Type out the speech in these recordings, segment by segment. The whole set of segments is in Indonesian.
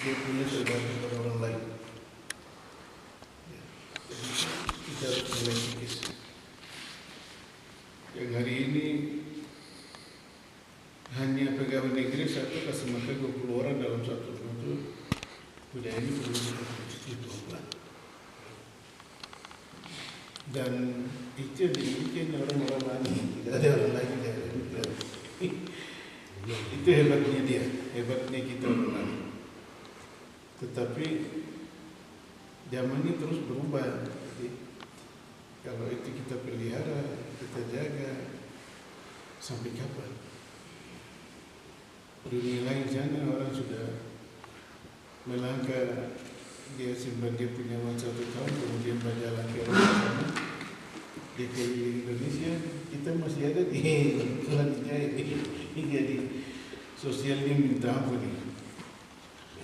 dia punya tergantung pada orang lain. Ya. Jadi kita harus mulai pikir. Yang hari ini hanya pegawai negeri satu kasih makan 20 orang dalam satu rumah itu, budaya ini perlu kita pelan. Dan itu dimiliki orang-orang lain, tidak ada orang lain yang ada. Itu hebatnya dia, hebatnya kita orang lain. Tetapi zaman ini terus berubah. Jadi, kalau itu kita pelihara, kita jaga, sampai kapan? Dunia lain sana orang sudah melangkah, dia simpan dia punya uang 1 tahun, kemudian berjalan ke orang sana, dia keliling Indonesia, kita masih ada di selanjutnya ini jadi sosial ini minta ampun nih.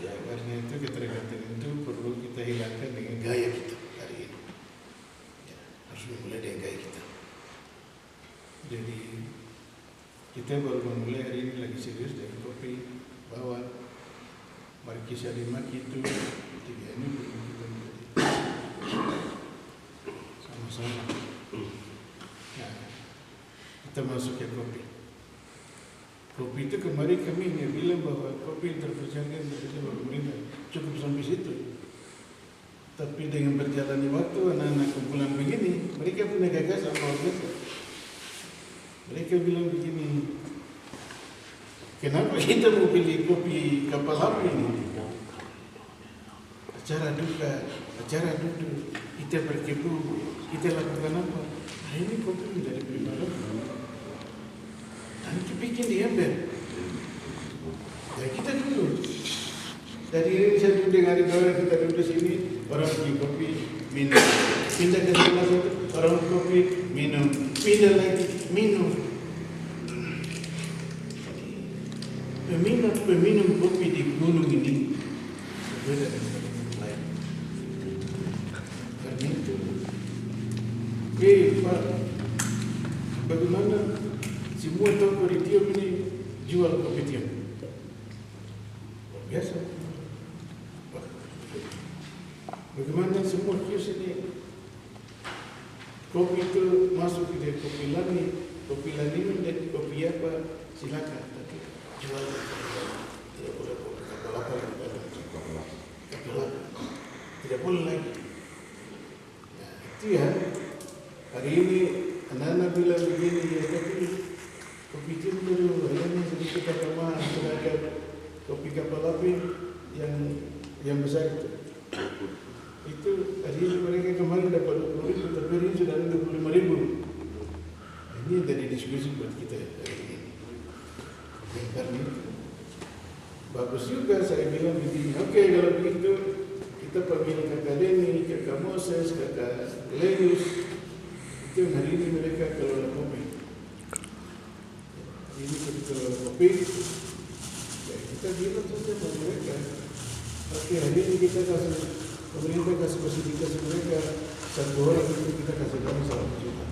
Ya, karena itu ketergantungan itu perlu kita hilangkan dengan gaya kita hari ini. Ya, harus memulai dengan gaya kita. Jadi kita baru memulai hari ini lagi serius dengan kopi bawang Markis Alimaki itu 3 ini belum kita menjadi sama-sama. Nah, kita masuk ke kopi. Kopi itu kemarin kami bilang bahwa kopi yang terpercaya pemerintah cukup sampai situ. Tapi dengan berjalannya waktu anak-anak kumpulan begini, mereka punya gagasan luar biasa. Mereka bilang begini, kenapa kita mau pilih kopi kapal api ini? Acara duka, acara duduk, kita berkebun, kita lakukan apa? Nah ini kopi menjadi prima. Dan itu bikin di ember. Ya kita dulu. Dari Indonesia dulu dengan orang kita duduk sini, orang pergi kopi, minum. Pindah ke sebelah satu, orang kopi, minum. Pindah lagi, minum. Peminum kopi di gunung ini berbeda dengan yang lain. Karena itu, Pak, bagaimana semua toko di Tiong ini jual kopi Tiong? Luar biasa. Bagaimana semua kios ini kopi itu masuk ke kopi lani minum dan kopi apa silakan. Tapi jual tidak boleh kopi kapal apa yang kapal tidak boleh lagi. Nah, itu ya. Hari ini anak-anak bilang begini ya, tapi kopi itu dulu hanya sedikit kapal mahal, sedangkan kopi kapal api yang besar itu hari ini mereka kemarin dapat 20.000, tapi ini sudah ada 25.000. Ini yang tadi diskusi buat kita hari ini. Karena itu bagus juga saya bilang begini, oke, kalau begitu kita panggil kakak Denny, kakak Moses, kakak Leus, itu hari ini mereka kelola kopi. Ini kita kelola kopi, ya kita bilang saja sama mereka. Oke, hari ini kita kasih, pemerintah kasih fasilitas mereka, 1 orang itu kita kasih kami 100 juta.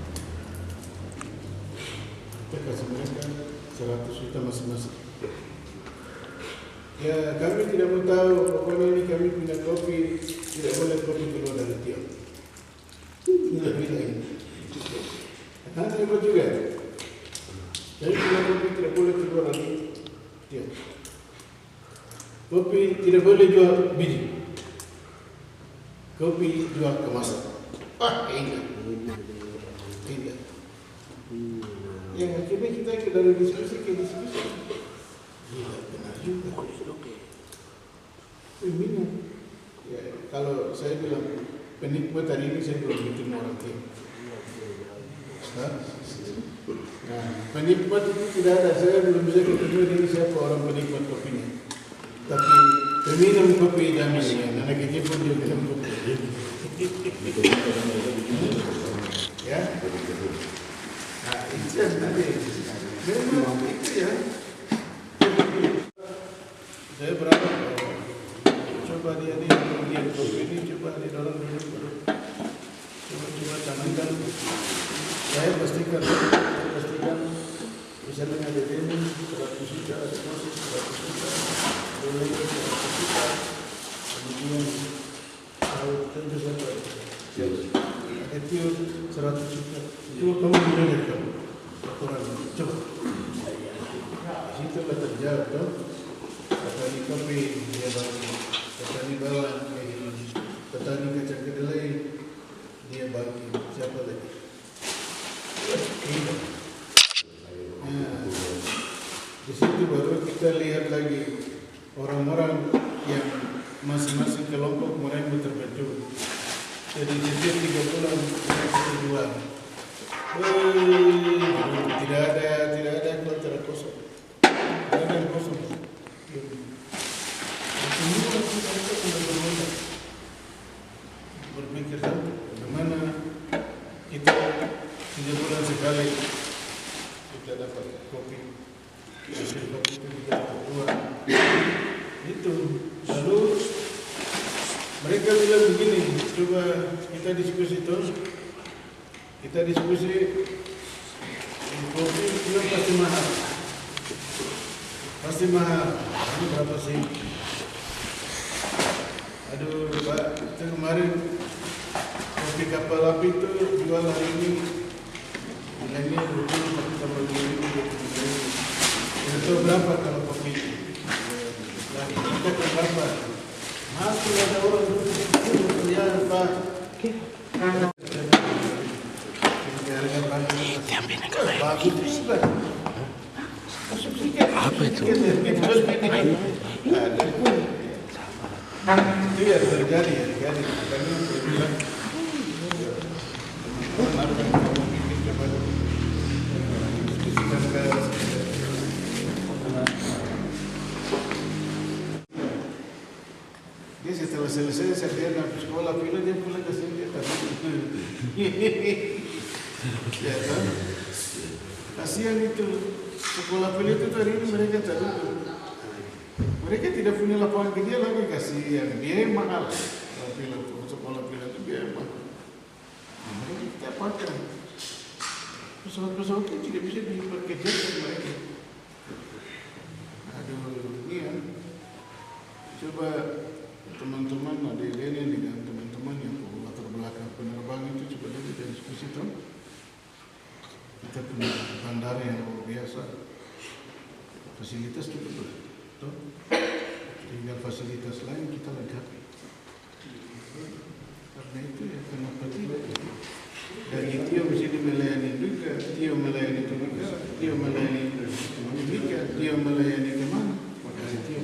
Kita kasih mereka 100 juta masing-masing. Ya kami tidak mau tahu, pokoknya ini kami punya kopi, tidak boleh kopi keluar dari Tiong. Tidak bilang ini. Nanti apa juga? Jadi punya kopi tidak boleh keluar dari Tiong. Kopi tidak boleh jual biji. Kopi jual kemasan. Tidak. Tidak. Yang akhirnya kita dari diskusi ke diskusi. Gila, benar juga. Minum. Ya, kalau saya bilang penikmat hari ini saya belum bikin orang tim. Nah, penikmat itu tidak ada. Saya belum bisa ketemu dengan siapa orang penikmat kopinya. Tapi peminum kopi damai. Anak kecil pun dia minum kopi. Ya. Nah, itu yang tadi. Memang itu ya. Saya berharap coba dia kopi ini coba didorong dulu. Coba canangkan. Saya pastikan misalnya ada demo 100 juta, 100 juta, 100 juta. masing-masing kelompok mereka terbaju. Jadi setiap 3 bulan mereka jual. Tidak ada kontra kosong. Tidak ada yang kosong. Semua kita sudah berpikir bagaimana kita 3 bulan sekali kita dapat kopi. Hasil kopi itu kita dapat uang. Itu lalu mereka bilang begini, coba kita diskusi terus. Kita diskusi kopi itu pasti mahal. Pasti mahal. Ini berapa sih? Aduh Pak, itu kemarin kopi kapal api itu jual hari ini nilainya 20 tapi tambah 20. Itu berapa kalau kopi? Nah, kita ke berapa? Masih ada orang itu ya Pak. Apa itu? Itu ya terjadi ya. Kami bilang dia setelah selesai saya nak sekolah pilih dia pulang ke sini ya kan kasihan itu sekolah pilih itu hari ini mereka tak mereka tidak punya lapangan kerja lagi kasihan biaya mahal sekolah pilih itu biaya mahal mereka kita pakai pesawat-pesawat itu tidak bisa diperkerjakan mereka. Aduh ini ya coba teman-teman ada ini dengan teman-teman yang latar belakang penerbangan itu coba kita diskusi tuh. Kita punya bandara yang luar biasa, fasilitas cukup betul, tinggal fasilitas lain kita lengkapi. Karena itu ya kenapa tidak? Dari Tio mesti melayani juga, Tio melayani juga, Tio melayani juga, Tio melayani kemana? Maka Tio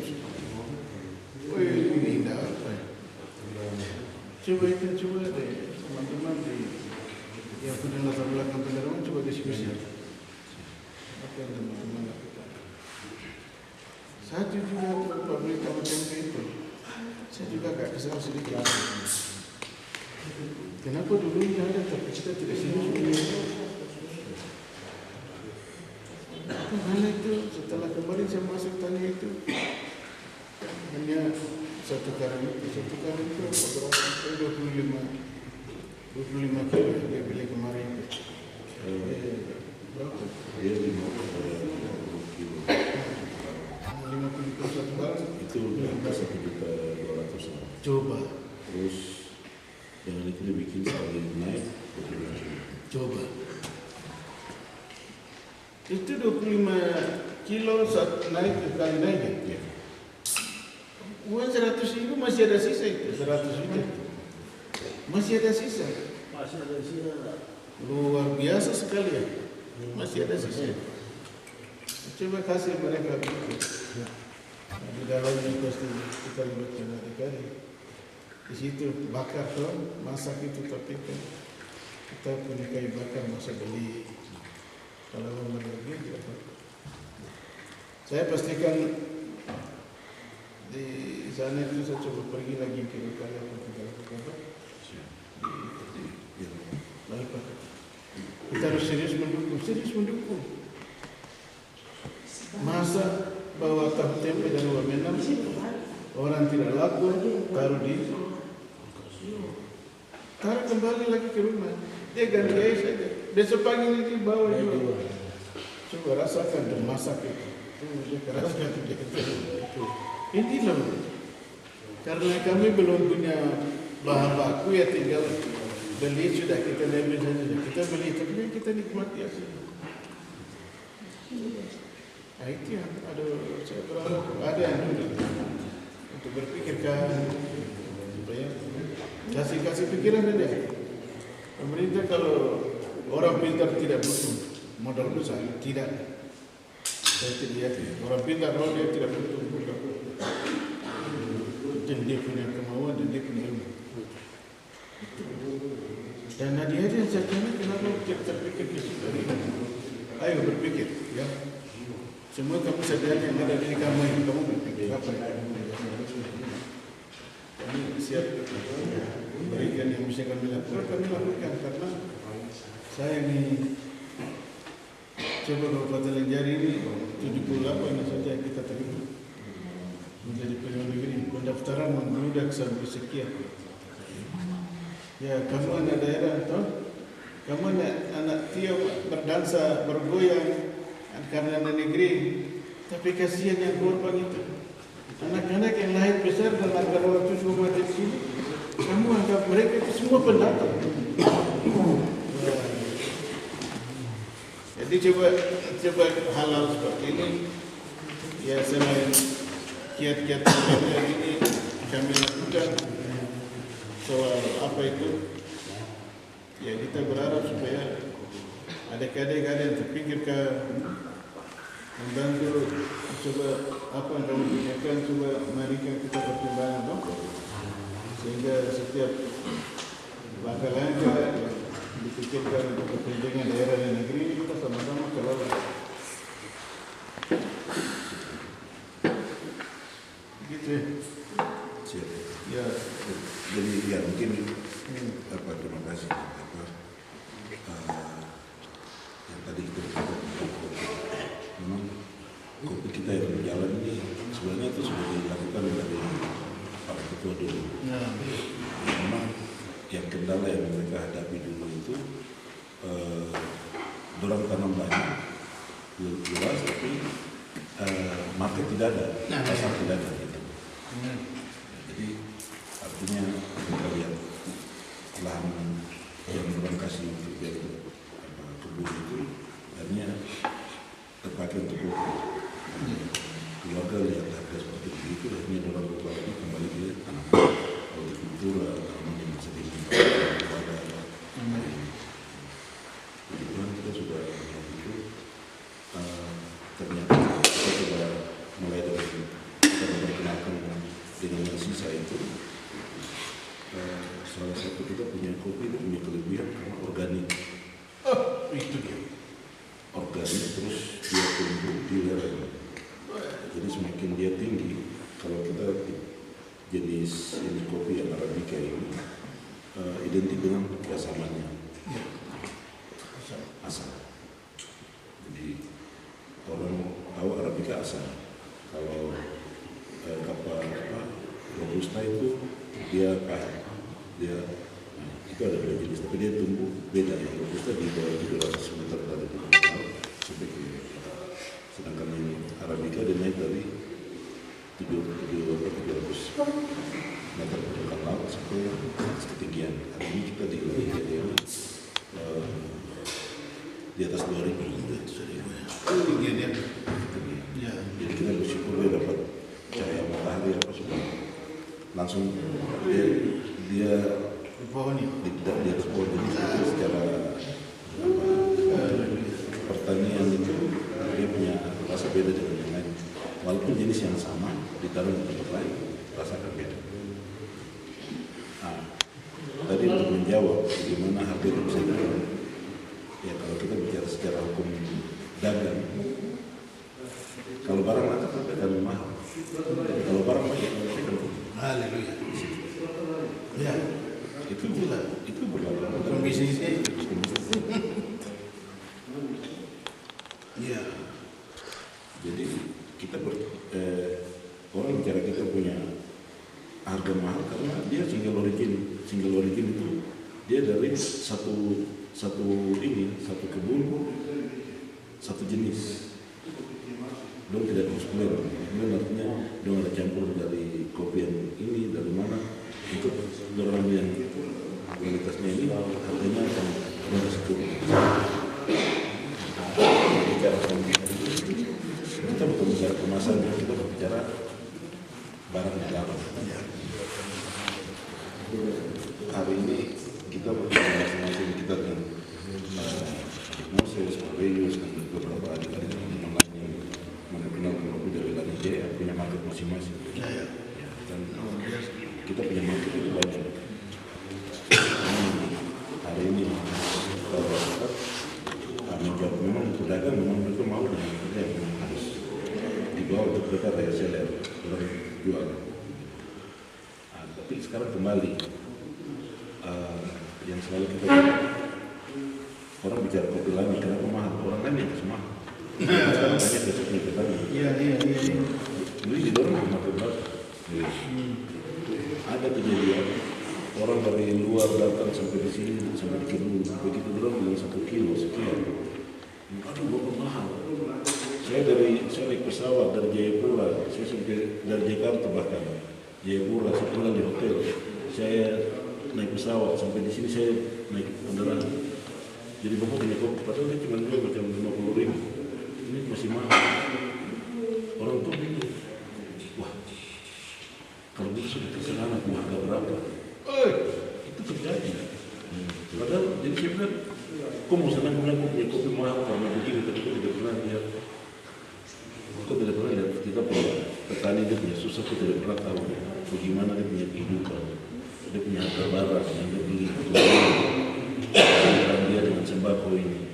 oh ini indah apa ya? Coba deh teman-teman yang punya latar belakang penerbangan coba diskusi. Apa yang teman-teman lakukan? Saya juga pabrik tempe itu, saya juga agak kesal sedikit. Kenapa dulu ini ada tapi kita tidak serius? Mana itu setelah kemarin saya masuk tanya itu hanya satu karung itu berapa? 25 kilo dia beli kemarin. Berapa? Dia 50 kilo. 50 kilo satu barang Itu 1.200.000. Coba. Terus yang itu dibikin sekali naik. Coba. Itu 25 kilo naik kali naik ya? Uang 100.000 masih ada sisa itu, 100 juta. Masih ada sisa. Luar biasa sekali ya. Masih ada sisa. Coba kasih mereka begitu. Di dalamnya pasti kita libatkan adik-adik. Di situ bakar tuh, masak itu tapi kita punya kayu bakar masa beli. Kalau mau beli tidak apa. Saya pastikan di sana itu saya coba pergi lagi ke lokal apa baik Pak. Kita harus serius mendukung. Masa bawa tahu tempe dari Wamenam orang tidak laku taruh kembali lagi ke rumah. Dia ganti air saja. Besok pagi nanti bawa juga. Coba rasakan dan masak itu. Rasakan itu. Ini loh, karena kami belum punya bahan baku ya tinggal beli sudah kita lebih saja. Kita beli tapi kita nikmati hasil. Nah itu yang saya berharap ada yang untuk berpikirkan supaya kasih pikiran ada. Pemerintah kalau orang pintar tidak butuh modal besar tidak. Saya tidak orang pintar kalau dia tidak butuh modal. dan dia punya kemauan dan dia punya ilmu. Dan hadiah-hadiah sertanya kenapa kita terpikir ke situ? Ayo berpikir, ya. Semua kamu sadar yang ada di kamu ini, kamu berpikir apa yang kami siap berikan yang bisa kami lakukan karena saya ini coba Kabupaten Lengjari ini 78 saja kita terima menjadi pegawai negeri. Pendaftaran membludak sampai sekian. Ya, kamu anak daerah, toh? Kamu anak Tio berdansa, bergoyang karena anak negeri. Tapi kasihan yang korban itu. Anak-anak yang lahir besar dan anak waktu semua di sini, kamu anggap mereka itu semua pendatang. Jadi coba hal-hal seperti ini. Ya, selain kiat-kiat ini kami lakukan. Soal apa itu? Ya, kita berharap supaya adik-adik yang terpikir ke membantu, coba apa yang kamu pikirkan, coba marikan kita pertimbangan, no? Sehingga setiap langkah-langkah yang dipikirkan untuk kepentingan daerah dan negeri ini kita sama-sama kelola. Gitu ya. Siap. Ya. Jadi ya mungkin terima kasih yang tadi kita memang kopi kita yang berjalan ini sebenarnya itu sudah dilakukan dari para ketua dulu. Ya, memang yang kendala yang mereka hadapi dulu itu dorong tanam banyak, luas, tapi market tidak ada, pasar tidak ada gitu. Jadi artinya kita lihat lahan yang orang kasih untuk biar kebun itu akhirnya terpakai untuk kopi. Keluarga lihat harga seperti itu akhirnya orang berubah lagi kembali ke tanaman hortikultura, tanaman yang bisa dimanfaatkan kepada kebutuhan. Kita sudah melihat itu ternyata kita coba mulai dari kita memperkenalkan dengan sisa itu. Salah satu kita punya kopi itu punya kelebihan karena organik. Itu dia. Organik terus dia tumbuh di lereng. Jadi semakin dia tinggi, kalau kita jenis ini kopi yang Arabica ini identik dengan keasamannya. Asam. Jadi orang tahu Arabica asam. Kalau Robusta itu dia pahit. Itu ada dua jenis, tapi dia tumbuh beda. Yang Robusta di bawah 700 meter dari permukaan sampai ke sedangkan yang Arabica dia naik dari 700 meter permukaan laut sampai ketinggian. Hari ini kita di atas 2000 Tingginya. Ya. Jadi kita bersyukur dia dapat cahaya matahari apa semua langsung dia pohon tidak di atas pohon. Jadi secara pertanian itu dia punya rasa beda dengan yang lain. Walaupun jenis yang sama ditaruh di tempat lain rasakan beda. Tadi untuk menjawab bagaimana harga itu bisa turun. Ya kalau kita bicara secara hukum dagang, kalau barang langka akan mahal. Kalau barang banyak akan turun. Haleluya. Ya, itu berlaku. Bisnisnya itu. Ya. Jadi kita orang bicara kita punya harga mahal karena dia single origin itu dia dari satu kebun satu jenis. Dong tidak muskuler, kemudian artinya dong ada campur dari kopi yang ini dari mana untuk orang yang kualitasnya ini harganya akan bersesuaian. Bicara kita bukan bicara kemasan, kita berbicara barang di dalam. Hari ini kita berbicara masing-masing kita dengan Moses, Paulus, dan beberapa adik-adik yang lainnya mengenal kopi dari Lanijaya punya market masing-masing. Dan kita punya market itu banyak. Hari ini kami jawab memang pedagang memang mereka mau dengan kita yang memang harus dibawa untuk mereka reseller orang jual. Tapi sekarang kembali yang selalu kita orang bicara kopi lagi kenapa mahal, orang lain yang semua sekarang banyak besok nih petani. Iya. Beli di dorong sama berapa? Ada kejadian orang dari luar datang sampai di sini sampai di kilo, begitu dorong bilang 1 kilo sekian. Aduh, bapak mahal. Saya naik pesawat dari Jayapura, saya sampai dari Jakarta bahkan Jayapura, saya tinggal di hotel. Saya naik pesawat sampai di sini saya naik kendaraan. Jadi bapak punya kopi, padahal dia cuma jual macam 50.000. Ini masih mahal. Orang tuh bingung. Wah, kalau itu sudah terserah anak harga berapa? Itu terjadi. Padahal jadi saya bilang, kok mau senang bilang kok punya kopi mahal karena begini, tapi kok tidak pernah lihat. Kok tidak pernah lihat kita petani dia punya susah, kok tidak pernah tahu bagaimana dia punya kehidupan. Dia punya harga barang yang dia beli. Dia dengan sembako ini.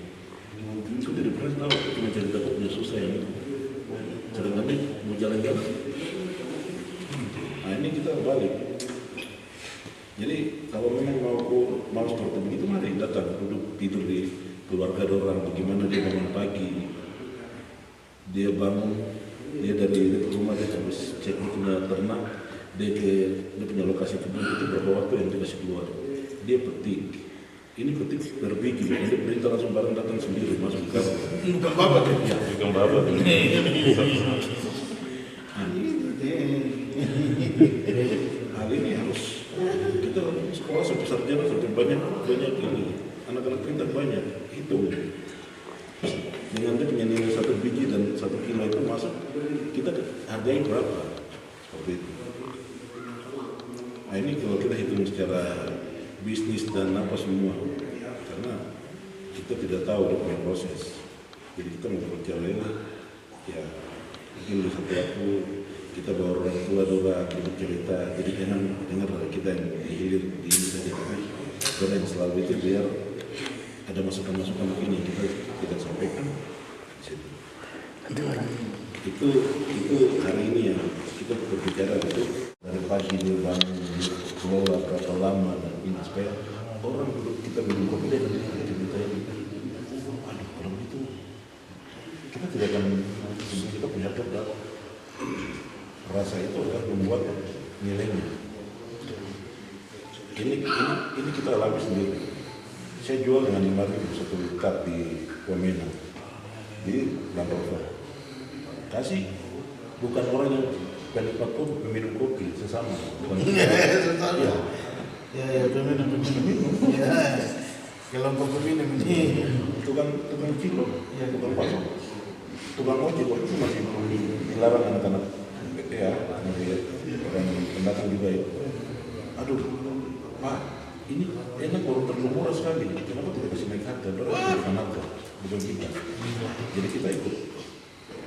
Kok tidak pernah tahu, cuma cerita kok punya susah yang itu. Kadang-kadang mau jalan-jalan. Nah ini kita balik. Jadi kalau memang mau seperti begitu, mari datang duduk tidur di keluarga orang. Bagaimana dia bangun pagi, dia bangun, dia dari rumah dia harus cek punya ternak, dia punya lokasi kebun itu berapa waktu yang dia kasih keluar. Dia petik. Ini petik berbiji, dia perintah langsung barang datang sendiri masuk ke kamar. Bukan babat ya? Bukan babat. Hal ini harus kita sekolah sampai sarjana sampai banyak ini anak-anak pintar banyak itu dengan dia punya nilai 1 biji dan 1 kilo itu masuk kita hargai berapa seperti itu. Nah ini kalau kita hitung secara bisnis dan apa semua karena kita tidak tahu dia punya proses jadi kita mau percaya ya mungkin di satu waktu kita bawa orang tua doa bercerita jadi jangan dengar dari kita yang dihilir di ini saja tapi karena yang selalu itu biar ada masukan-masukan begini kita tidak sampaikan itu hari ini yang kita berbicara itu dari pagi dia bangun kelola berapa lama dan ini supaya orang kita minum kopi dan kita aduh kalau begitu kita tidak akan kita punya harga berapa rasa itu akan membuat nilainya ini kita alami sendiri. Saya jual dengan 5.000 1 cup di Wamena di Lamborghini kasih bukan orang yang penikmat kopi, peminum kopi sesama. Sesama. Ya, peminum. Ya, kelompok peminum ini. Tukang kilo, ya tukang pasok, tukang ojek waktu itu masih dilarang anak-anak, ya, orang pendatang juga ya. Aduh, Pak, ini enak baru terlalu murah sekali. Kenapa tidak kasih naik harga? Bukan harga, bukan kita. Jadi kita ikut.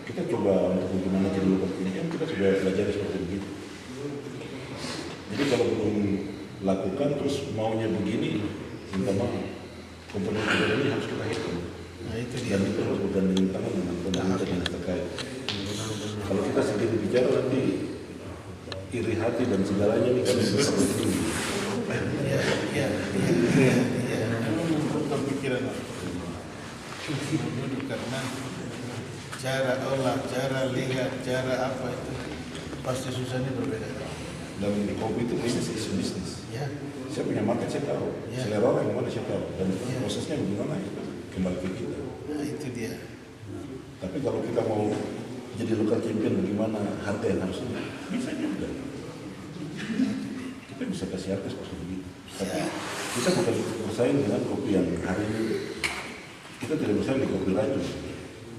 Kita coba untuk bagaimana jadi lokal ini kan kita sudah belajar seperti begitu. Jadi kalau belum lakukan terus maunya begini, minta maaf. Komponen ini harus kita hitung. Nah itu dia. Dan itu harus bergandeng tangan dengan pemerintah yang terkait. Kalau kita sendiri bicara nanti iri hati dan segalanya ini kan seperti ini. Iya. Pemikiran karena cara olah, cara lihat, cara apa itu pasti susahnya berbeda. Dan kopi itu bisnis. Ya. Saya punya market saya tahu, selera orang yang mana saya tahu dan prosesnya bagaimana itu kembali ke kita. Nah itu dia. Tapi kalau kita mau jadi local champion bagaimana harga yang harus bisa juga. Kita bisa kasih harga seperti begitu. Tapi kita bukan bersaing dengan kopi yang hari ini. Kita tidak bersaing dengan kopi racun.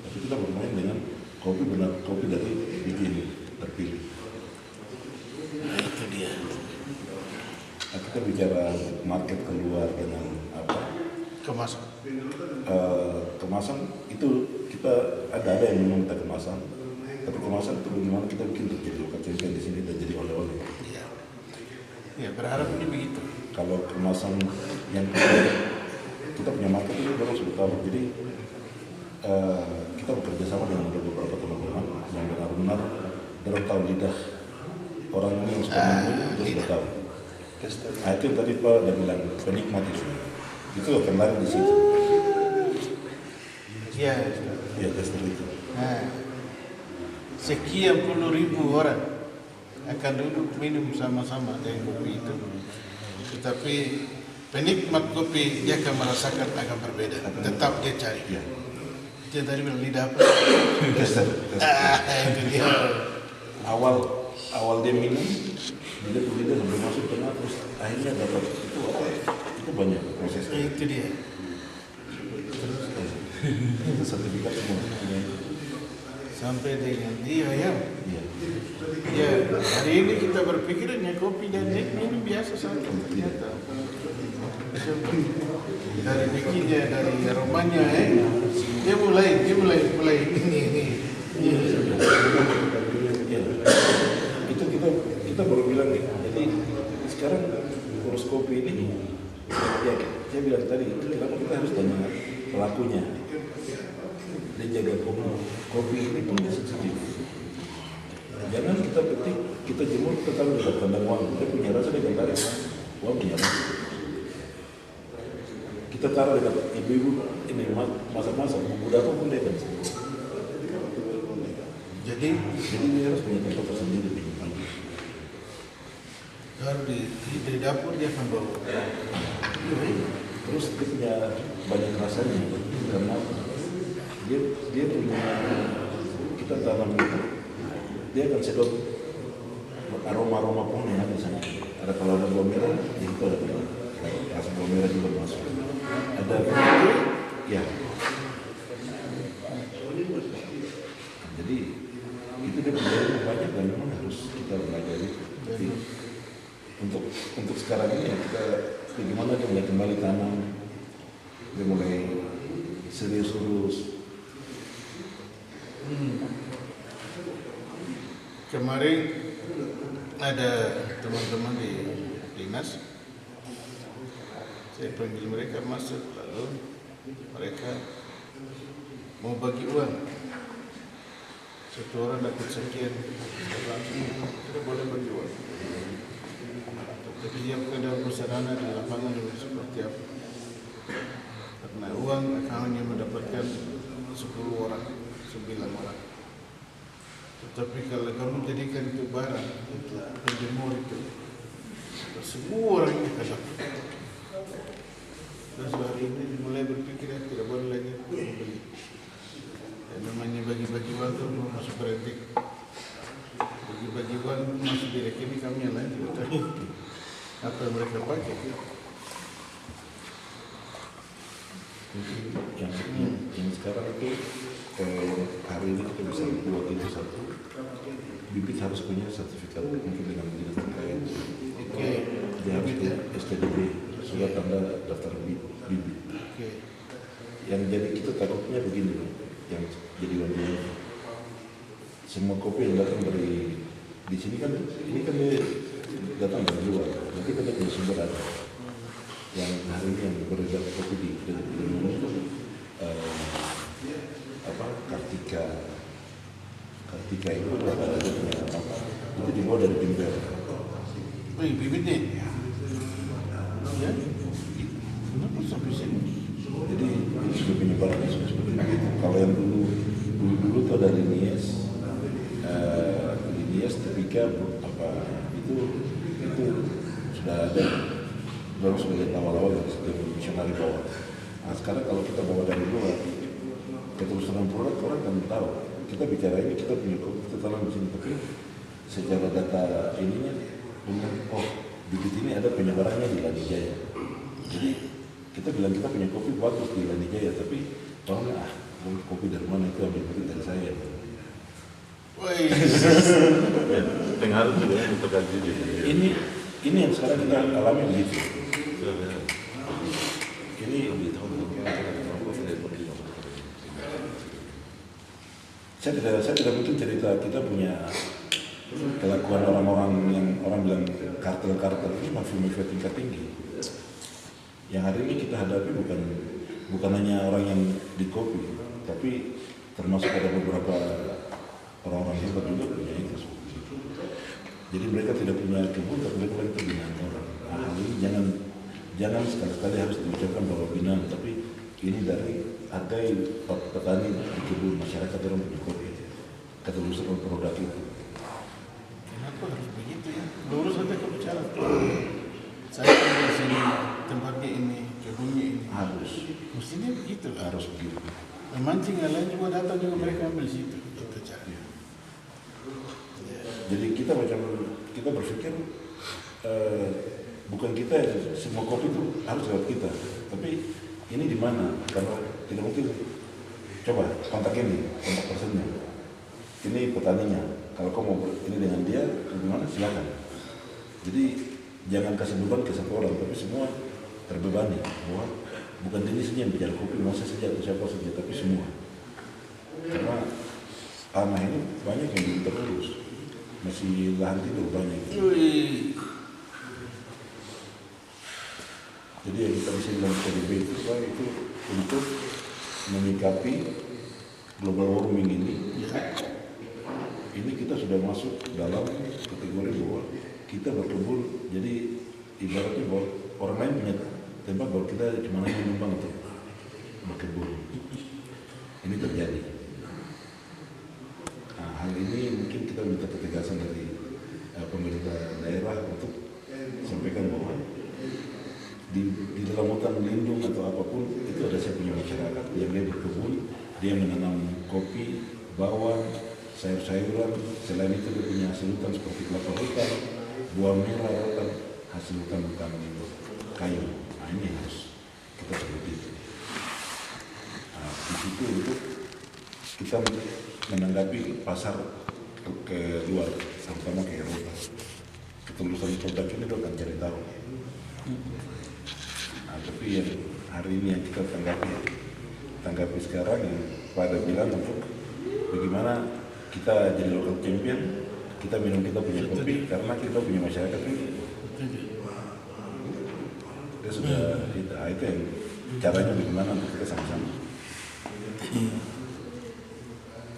Tapi kita bermain dengan kopi benar, kopi dari biji terpilih. Nah itu dia. Nah, kita bicara market keluar dengan apa? Kemasan. Kemasan itu kita ada yang memang kita kemasan. Tapi kemasan itu bagaimana kita bikin terjadi local champion di sini dan jadi oleh-oleh. Iya. Ya, berharapnya begitu. Kalau kemasan yang kita punya market itu baru sebetulnya. Jadi kita bekerja sama dengan beberapa teman-teman yang benar-benar tahu lidah orang ini yang suka minum, dia sudah tahu. Nah, itu tadi Pak udah bilang penikmat itu akan lari di situ. Ya, Ya, tester itu. nah, sekian puluh ribu orang akan duduk minum sama-sama dengan kopi itu. Tetapi penikmat kopi dia akan merasakan agak berbeda. Tetap dia cari. Ya. Dia tadi bilang lidah apa? Tester. Itu dia. Awal dia minum, dia tuh lidah sampai masuk tengah, terus akhirnya dapat itu banyak prosesnya. Itu dia. Itu sertifikat semua. Sampai dengan dia ya. Iya. Ya, hari ini kita berpikirnya kopi dan minum biasa saja. Ternyata dari bikinnya, dari aromanya, dia mulai ini. Ya. Itu kita baru bilang nih. Jadi sekarang urus kopi ini, ya saya bilang tadi, kenapa kita harus tanya pelakunya. Dia jaga kopi ini punya sensitif. Jangan kita petik, kita jemur, kita taruh dekat kandang wangi. Dia punya rasa, dia akan tarik wangi ya. Kita taruh dekat ibu-ibu ini masak-masak, buku dapur pun dia akan. Jadi dia harus punya tempat tersendiri. Kalau di dapur dia akan bawa. Terus dia punya banyak rasanya karena dia punya, kita tanam itu, dia akan sedot aroma pohon yang ada di sana. Ada kalau ada buah merah, di situ ada rasa buah merah juga masuk. Ada ya. Jadi itu dia punya banyak dan memang harus kita pelajari. Jadi untuk sekarang ini ya kita bagaimana dia mulai kembali tanam, dia mulai serius. Kemarin ada teman-teman di dinas, saya panggil mereka masuk, lalu mereka mau bagi uang. Satu orang dapat sekian, langsung tidak boleh bagi uang. Tapi dia bukan dalam persarana di lapangan seperti apa. Karena uang akan hanya mendapatkan 10 orang, 9 orang. Tetapi kalau kamu jadikan itu barang, itu penjemur itu, semua orang ini akan dapat. Dan hari ini mulai berpikir tidak boleh lagi membeli. Dan namanya bagi-bagi uang itu masuk berentik. Bagi-bagi uang masuk di rekening kami yang lain tidak tahu apa yang mereka pakai. Yang sekarang itu hari ini kita bisa buat itu satu, bibit harus punya sertifikat mungkin dengan dinas terkait. Oke. Dia harus punya STDB, surat tanda daftar bibit. Oke. Yang jadi kita takutnya begini, yang jadi wanita. Semua kopi yang datang dari di sini kan, ini kan dia datang dari luar, nanti kita punya sumber ada. Yang hari ini yang beredar kopi di Indonesia itu Kartika itu ada itu dibawa dari Bimbel. Wih, bibitnya? Ya? Kenapa sampai sini? Jadi itu sudah penyebarannya sudah seperti itu. Kalau yang dulu itu ada linies tipika apa itu sudah ada baru sebagai awal-awal dari setiap misionari bawah. Nah sekarang kalau kita bawa dari luar, keterusan produk orang kan tahu. Kita bicara ini, kita punya kopi, kita tanam di sini, tapi secara data ininya, bibit ini ada penyebarannya di Lanijaya. Jadi kita bilang kita punya kopi bagus di Lanijaya, tapi orangnya kopi dari mana itu ambil kopi dari saya. Woi. Pengaruh juga untuk gaji juga. Ini yang sekarang kita alami begitu. Ini saya tidak mungkin cerita kita punya kelakuan orang-orang yang orang bilang kartel-kartel itu mafia-mafia tingkat tinggi. Yang hari ini kita hadapi bukan hanya orang yang di kopi, tapi termasuk ada beberapa orang-orang hebat juga punya itu. Jadi mereka tidak punya kebun, tapi mereka itu binaan orang. Nah, hal ini jangan sekali-kali harus diucapkan bahwa binaan, tapi ini dari hargai petani di kebun, masyarakat orang punya kopi, ketulusan produk itu. Kenapa harus begitu ya? Lurus saja ke bicara. Saya tinggal di sini, tempatnya ini, kebunnya ini. Harus Mestinya begitu kan? harus begitu. Memancing yang lain juga datang juga mereka ambil situ. Itu cara. Jadi kita berpikir bukan kita semua kopi itu harus lewat kita, tapi ini di mana? Karena tidak mungkin. Coba kontak personnya. Ini petaninya. Kalau kau mau ini dengan dia, bagaimana silakan. Jadi jangan kasih beban ke satu orang, tapi semua terbebani. Bahwa bukan jenisnya yang bicara kopi, masa saja atau siapa saja, tapi semua. Karena tanah ini banyak yang belum terurus, masih lahan tidur banyak. Jadi yang kita bisa bilang PDB itu untuk menyikapi global warming ini. Ini kita sudah masuk dalam kategori bahwa kita berkebun. Jadi ibaratnya bahwa orang lain punya tempat, bahwa kita cuma hanya menumpang untuk berkebun. Ini terjadi. Nah, hal ini mungkin kita minta ketegasan dari pemerintah daerah untuk sampaikan bahwa di dalam hutan lindung atau apapun itu ada saya punya masyarakat yang dia berkebun, dia menanam kopi, bawang, sayur-sayuran. Selain itu dia punya hasil hutan seperti kelapa hutan, buah merah, rotan, hasil hutan kayu. Nah, ini harus kita seperti itu. Nah, di situ untuk kita menanggapi pasar ke luar, terutama ke Eropa. Ketulusan produk ini itu akan cari tahu. Nah, tapi yang hari ini yang kita tanggapi sekarang yang pada bilang untuk bagaimana kita jadi local champion, kita minum kita punya kopi karena kita punya masyarakat ini. Dia sudah itu yang caranya bagaimana untuk kita sama-sama.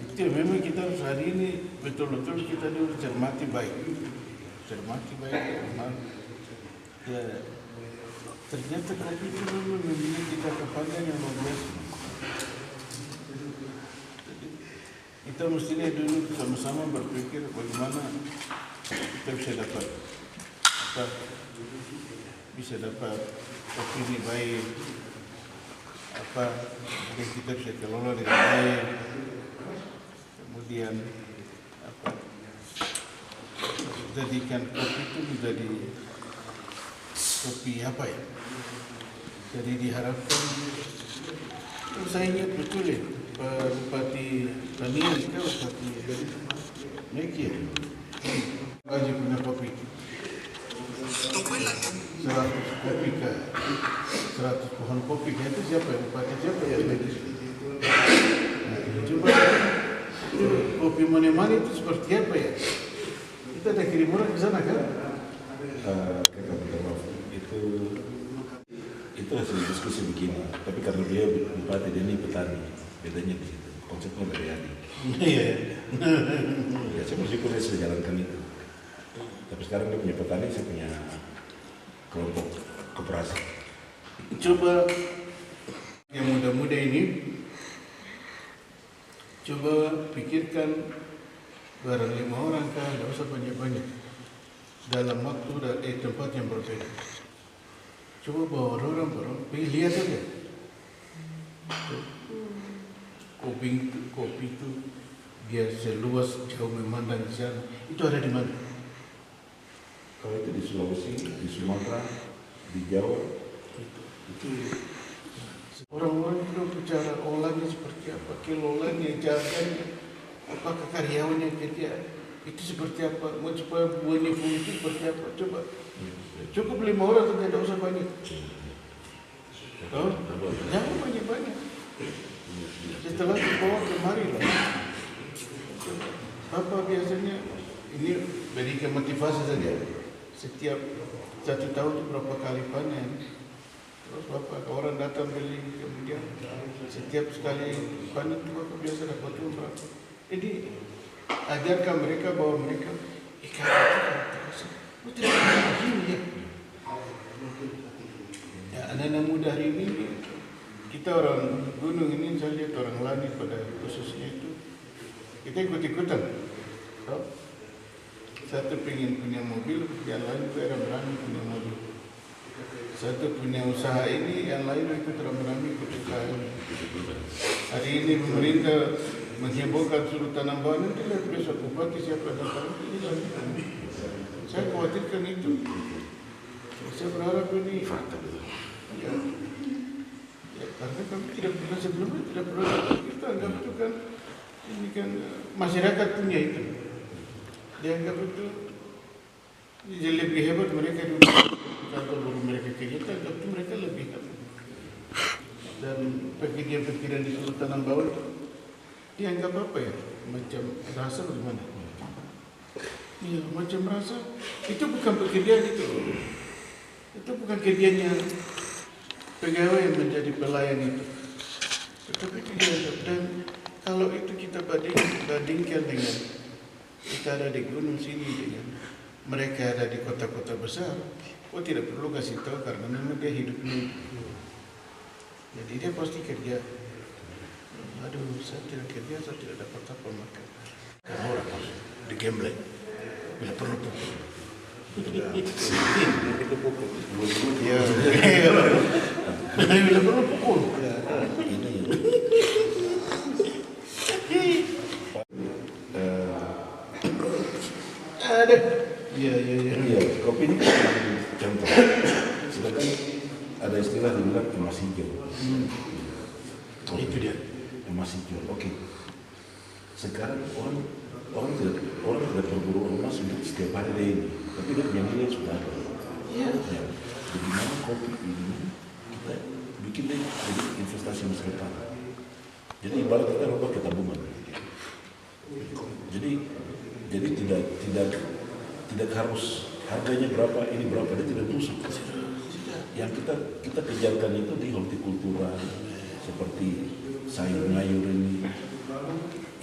Itu memang kita harus hari ini betul-betul kita harus cermati baik. Ya, ternyata kopi itu memang memiliki jangka panjang yang luar biasa. Kita mestinya dulu sama-sama berpikir bagaimana kita bisa dapat kopi ini baik, yang kita bisa kelola dengan baik, kemudian jadikan kopi itu menjadi kopi jadi diharapkan. Saya ingat betul ya, Pak Bupati Tanian, Bupati Meki, Haji punya kopi 100 kopi ke 100 pohon kopi itu siapa ya? Bupati siapa ya? Coba kopi Manemane itu seperti apa ya? Kita ada kirim orang ke sana kan? Itu hasil diskusi begini, tapi karena dia bupati, dia ini petani, bedanya di situ, konsepnya dari adik. Ya, saya bersyukur dia sudah jalankan itu. Tapi sekarang dia punya petani, saya punya kelompok koperasi. Coba yang muda-muda ini, coba pikirkan barang 5 orang kan, tidak usah banyak-banyak, dalam waktu dan tempat yang berbeda. Coba bawa orang pergi lihat saja. Kopi itu dia seluas jauh memandang di sana. Itu ada di mana? Kalau itu di Sulawesi, di Sumatera, di Jawa, itu orang-orang itu bicara olahnya seperti apa, kelolanya, jaganya, apakah karyawannya kerja itu seperti apa, mau supaya buahnya fungsi seperti apa, coba. Cukup 5 orang saja, tidak usah banyak. Jangan banyak-banyak. Setelah dibawa kemari lah. Bapak biasanya ini berikan motivasi saja. Setiap 1 tahun itu berapa kali panen. Terus Bapak orang datang beli, kemudian setiap sekali panen itu Bapak biasa dapat uang berapa. Jadi ajarkan mereka bahwa mereka ikan itu tidak begini ya. Ya, anak-anak muda hari ini, kita orang gunung ini, saya lihat orang Lani pada khususnya itu, kita ikut-ikutan. Satu pengen punya mobil, yang lain juga rame-rame punya mobil. Satu punya usaha ini, yang lain ikut rame-rame ikut usaha ini. Hari ini pemerintah menghebohkan suruh tanam bahan, nanti lihat besok bupati siapa datang. Saya khawatirkan itu. Saya berharap ini ya, karena kami tidak pernah sebelumnya, tidak pernah kita anggap itu kan, ini kan masyarakat punya itu. Dianggap itu jadi lebih hebat mereka dulu. Kalau baru mereka kerja, anggap itu mereka lebih hebat. Dan pikiran disuruh tanam bawah dianggap apa ya? Macam rasa bagaimana? Iya, macam rasa. Itu bukan pekerjaan itu. Itu bukan kerjanya pegawai yang menjadi pelayan itu. Tetapi itu dianggap. Dan kalau itu kita bandingkan dengan kita ada di gunung sini dengan mereka ada di kota-kota besar, tidak perlu kasih tahu karena memang dia hidupnya. Jadi dia pasti kerja. Aduh, saya tidak kerja, saya tidak dapat apa makan. Karena orang harus digembleng. Bila perlu pukul. Itu pukul. Ya. Bila perlu pukul. Ada. Iya, kopi ini contoh. Sedangkan ada istilah dibilang emas hijau. Itu dia. Emas hijau. Oke. Sekarang orang tidak berburu emas untuk setiap hari dia ini, tapi dia punya nilai sudah ada. Iya. Ya. Bagaimana kopi ini kita bikin dia jadi investasi masa depan. Jadi ibarat kita rubah ke tabungan. Jadi tidak harus harganya berapa, ini berapa, dia tidak busuk. Yang kita kejarkan itu di hortikultura seperti sayur-mayur ini,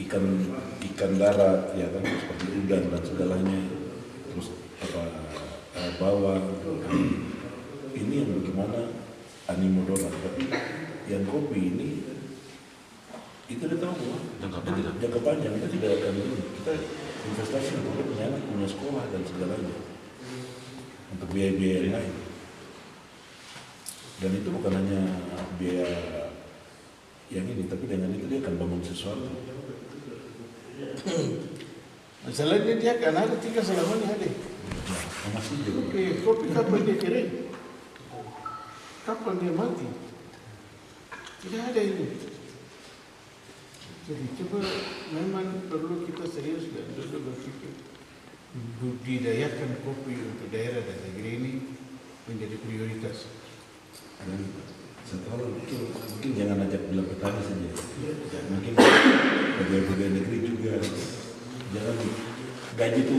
ikan darat, ya kan, seperti udang dan segalanya, terus bawang. Ini yang bagaimana animo dolar, tapi yang kopi ini itu dia tahu jangka panjang kita tidak akan ini, kita investasi untuk punya anak, punya sekolah dan segalanya, untuk biaya-biaya yang lain. Dan itu bukan hanya biaya yang ini, tapi dengan itu dia akan bangun sesuatu. Masalahnya dia akan ada tinggal selamanya ada. Masih juga. Oke, kopi kapan dia kering? Kapan dia mati? Tidak ada ini. Jadi coba memang perlu kita serius dan dulu berpikir budidayakan kopi untuk daerah dan negeri ini menjadi prioritas. Dan setelah mungkin jangan ajak bilang petani saja, mungkin pegawai negeri juga jangan gaji itu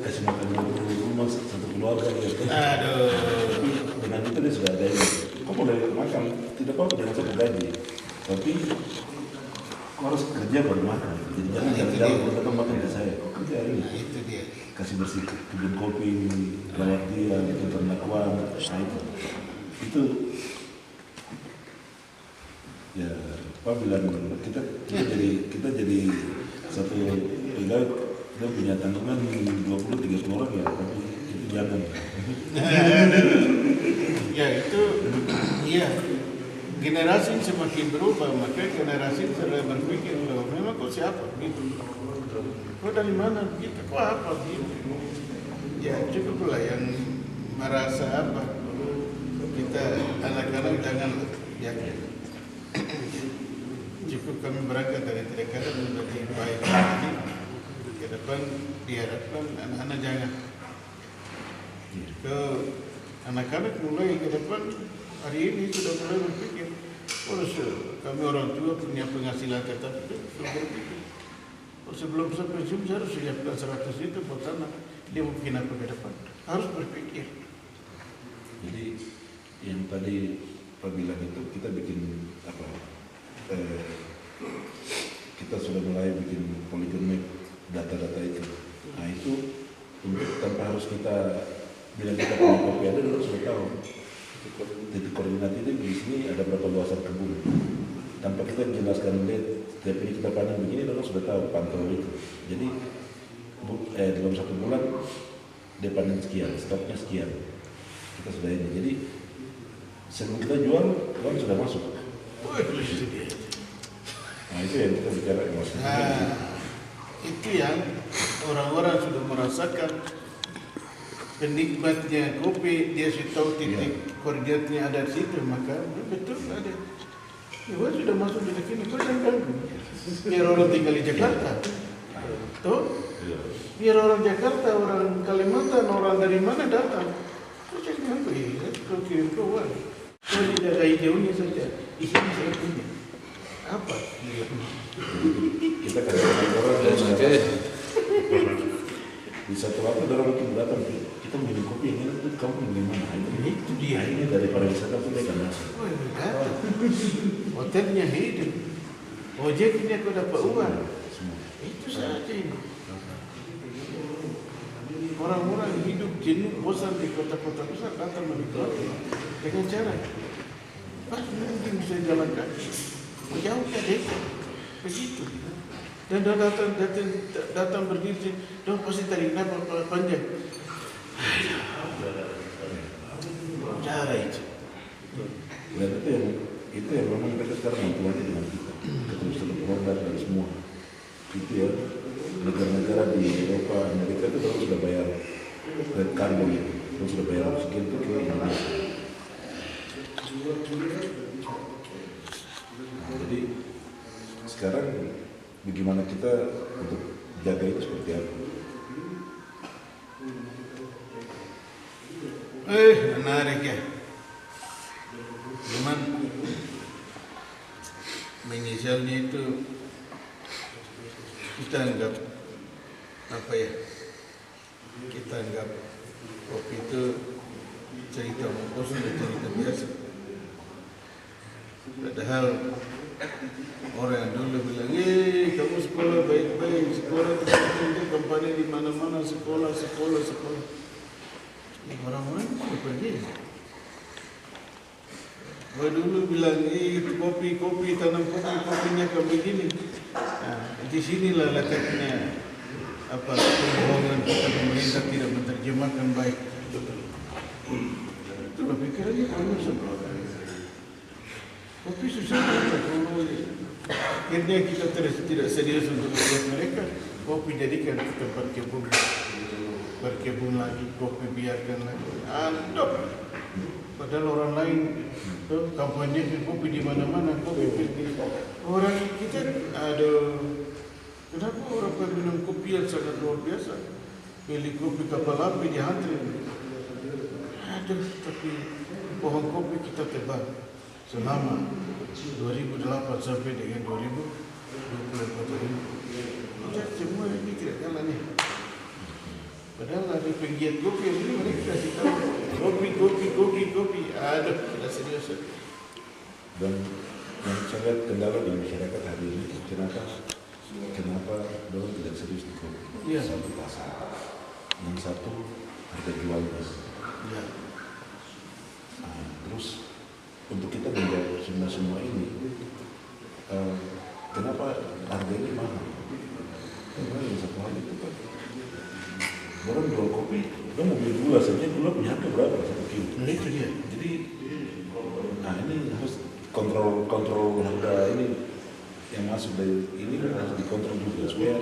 kasih makan rumah satu keluarga gitu. Aduh. Dengan itu dia sudah ada ini. Kau boleh makan, tidak apa-apa dengan satu gaji, tapi kau harus kerja baru makan. Jadi jangan jalan-jalan untuk datang makan ke saya. Kau kerja ini. Itu dia. Kasih bersih kebun kopi, rawat dia, itu ternakuan, itu ya Pak bilang kita jadi satu pegawai dia punya tanggungan 20-30 orang ya, tapi itu jangan. Ya itu, iya. Generasi semakin berubah, maka generasi sudah berpikir bahwa memang kau siapa gitu. Kau dari mana begitu? Kau apa gitu? Ya cukuplah yang merasa apa. Kita anak-anak jangan ya. Cukup kami berangkat dari tidak menjadi baik lagi. Ke depan diharapkan anak-anak jangan. Ke anak-anak mulai ke depan hari ini sudah mulai berpikir, kami orang tua punya penghasilan tetap itu berpikir. Sebelum saya pensiun saya harus siapkan 100 itu buat tanah. Dia mau bikin apa ke depan. Harus berpikir. Jadi yang tadi Pak bilang itu kita bikin apa? Kita sudah mulai bikin polygon map data-data itu. Nah itu untuk tanpa harus kita bilang kita punya kopi ada, dulu sudah tahu. Titik koordinat itu di sini ada berapa luasan kebun. Tanpa kita menjelaskan setiap ini kita panen begini, orang sudah tahu pantau itu. Jadi dalam 1 bulan dia panen sekian, stoknya sekian. Kita sudah ini. Jadi sebelum kita jual, uang sudah masuk. Nah itu yang kita bicara emosi. Itu yang orang-orang sudah merasakan penikmatnya kopi, dia sudah tahu titik koordinatnya ada di situ, maka betul ada. Ya, sudah masuk di sini, kau jangan ganggu. Biar orang tinggal di Jakarta. Tuh, biar orang Jakarta, orang Kalimantan, orang dari mana datang. Kau jangan ganggu, kau kirim ke uang. Kau dijaga hijaunya saja. Ini saya punya. Apa? Kita kadang-kadang orang di satu waktu orang mungkin datang, kita minum kopi ini, kamu minum mana? Itu dia. Ini dari pariwisata pun dia kan masuk. Oh, datang. Hotelnya hidup. Ojeknya kau dapat uang. Itu saja ini. Orang-orang hidup jenuh, bosan di kota-kota besar datang menikmati dengan cara pas mungkin bisa jalan kaki, jauh ke desa, begitu. Dan datang berdiri, dong pasti tarik nafas panjang. Cara itu. Dan itu yang memang kita sekarang mati dengan kita. Kita bisa berkorban dari semua. Itu ya, negara-negara di Eropa, Amerika itu orang sudah bayar red carbon itu, orang sudah bayar oksigen itu ke Indonesia. Nah, jadi sekarang bagaimana kita untuk jaga itu seperti apa? Menarik ya. Cuman menyesalnya itu kita anggap apa ya? Kita anggap kopi itu cerita kosong dan cerita biasa. Padahal orang yang dulu bilang, kamu sekolah baik-baik, sekolah itu kampanye di mana-mana, sekolah. Orang-orang seperti ini. Gua dulu bilang, itu kopi, tanam kopinya kayak begini. Nah, di sinilah letaknya apa kebohongan kita pemerintah tidak menerjemahkan baik. Itu pikirannya kamu semua. Kopi susah kalau akhirnya kita tidak serius untuk melihat mereka. Kopi jadikan tempat kebun. Berkebun lagi, kopi biarkan lagi. Antop. Padahal orang lain tuh kampanye kopi di mana-mana, kopi pilih. Orang kita kenapa orang minum kopi yang sangat luar biasa? Pilih kopi kapal api di antri. Tapi pohon kopi kita tebang selama 2008 sampai dengan 2024 ini. Kita semua ini tidak kalah nih. Padahal ada penggiat kopi yang ini mereka kasih tahu kopi. Aduh, tidak serius. Dan yang saya lihat kendala di masyarakat hari ini, kenapa orang tidak serius di kopi? Iya. Satu pasar, yang satu harga jualnya. Ya. Nah, terus untuk kita menjawab semua ini, kenapa harga ini mahal? Karena yang satu hal itu kan, orang jual kopi, orang mau beli gula saja, gula punya harga berapa? 1 kilo. Nah, itu dia. Jadi, nah ini harus kontrol harga ini yang masuk dari ini harus dikontrol juga supaya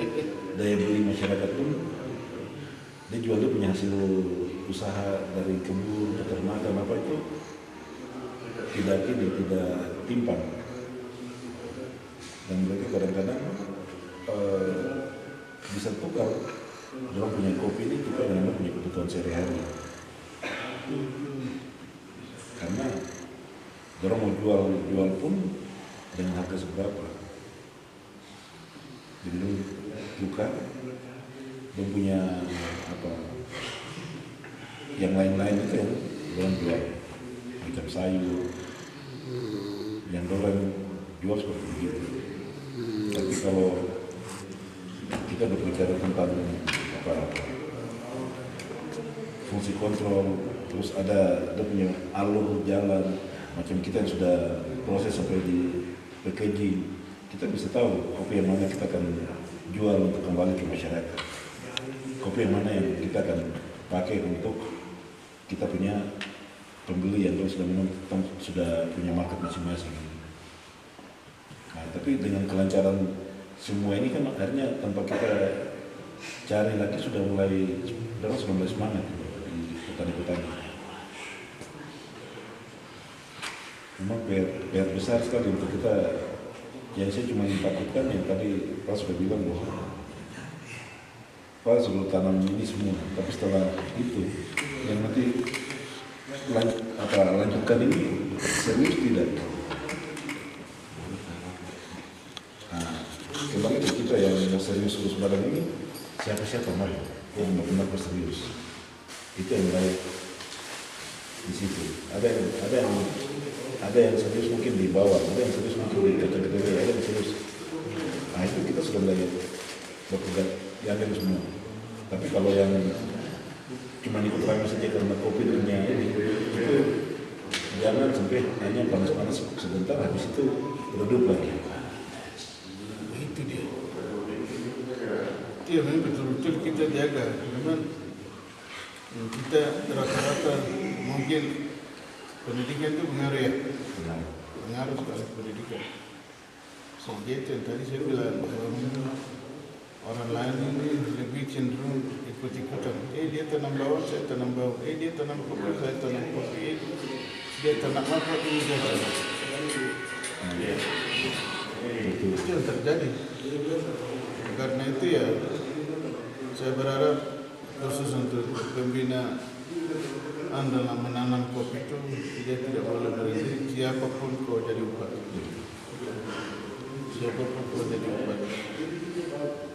daya beli masyarakat pun dia jual dia punya hasil usaha dari kebun, peternakan apa itu tidak timpang. Dan mereka kadang-kadang bisa tukar. Orang punya kopi ini kita kadang-kadang punya kebutuhan sehari-hari. Karena orang mau jual pun dengan harga seberapa. Jadi buka, dan punya apa yang lain-lain itu yang orang jual macam sayur yang orang jual seperti itu. Tapi kalau kita berbicara tentang apa fungsi kontrol, terus ada punya alur jalan macam kita yang sudah proses sampai di packaging, kita bisa tahu kopi yang mana kita akan jual untuk kembali ke masyarakat, kopi yang mana yang kita akan pakai untuk kita punya pembeli yang sudah minum, sudah punya market masing-masing. Nah, tapi dengan kelancaran semua ini kan akhirnya tanpa kita cari lagi sudah mulai semangat di petani-petani. Memang PR besar sekali untuk kita. Yang saya cuma takutkan yang tadi Pak sudah bilang bahwa Pak sudah tanam ini semua, tapi setelah itu yang nanti lanjutkan ini serius tidak? Nah, kembali ke kita yang serius urus barang ini, siapa mau yang benar-benar serius, itu yang baik di situ. Ada yang serius mungkin di bawah, ada yang serius mungkin di kecil-kecil, ada yang serius. Nah itu kita sudah mulai berpegang yang semua. Tapi kalau yang cuma ikut ramai saja karena kopi punya ini, itu jangan sampai hanya panas-panas sebentar, habis itu redup lagi. Itu dia. Itu memang betul-betul kita jaga. Memang kita rata-rata mungkin pendidikan itu mengaruh ya. Mengaruh sekali pendidikan. Sehingga itu yang tadi saya bilang, orang lain ini lebih cenderung ikut-ikutan. Dia tanam bawang, saya tanam bawang. Dia tanam kopi, saya tanam kopi. Dia tanam apa, ini saya tanam. Itu yang terjadi. Karena itu ya, saya berharap khusus untuk pembina dalam menanam kopi itu dia tidak boleh berhenti. Siapapun kau jadi bupati. Siapapun kau jadi bupati.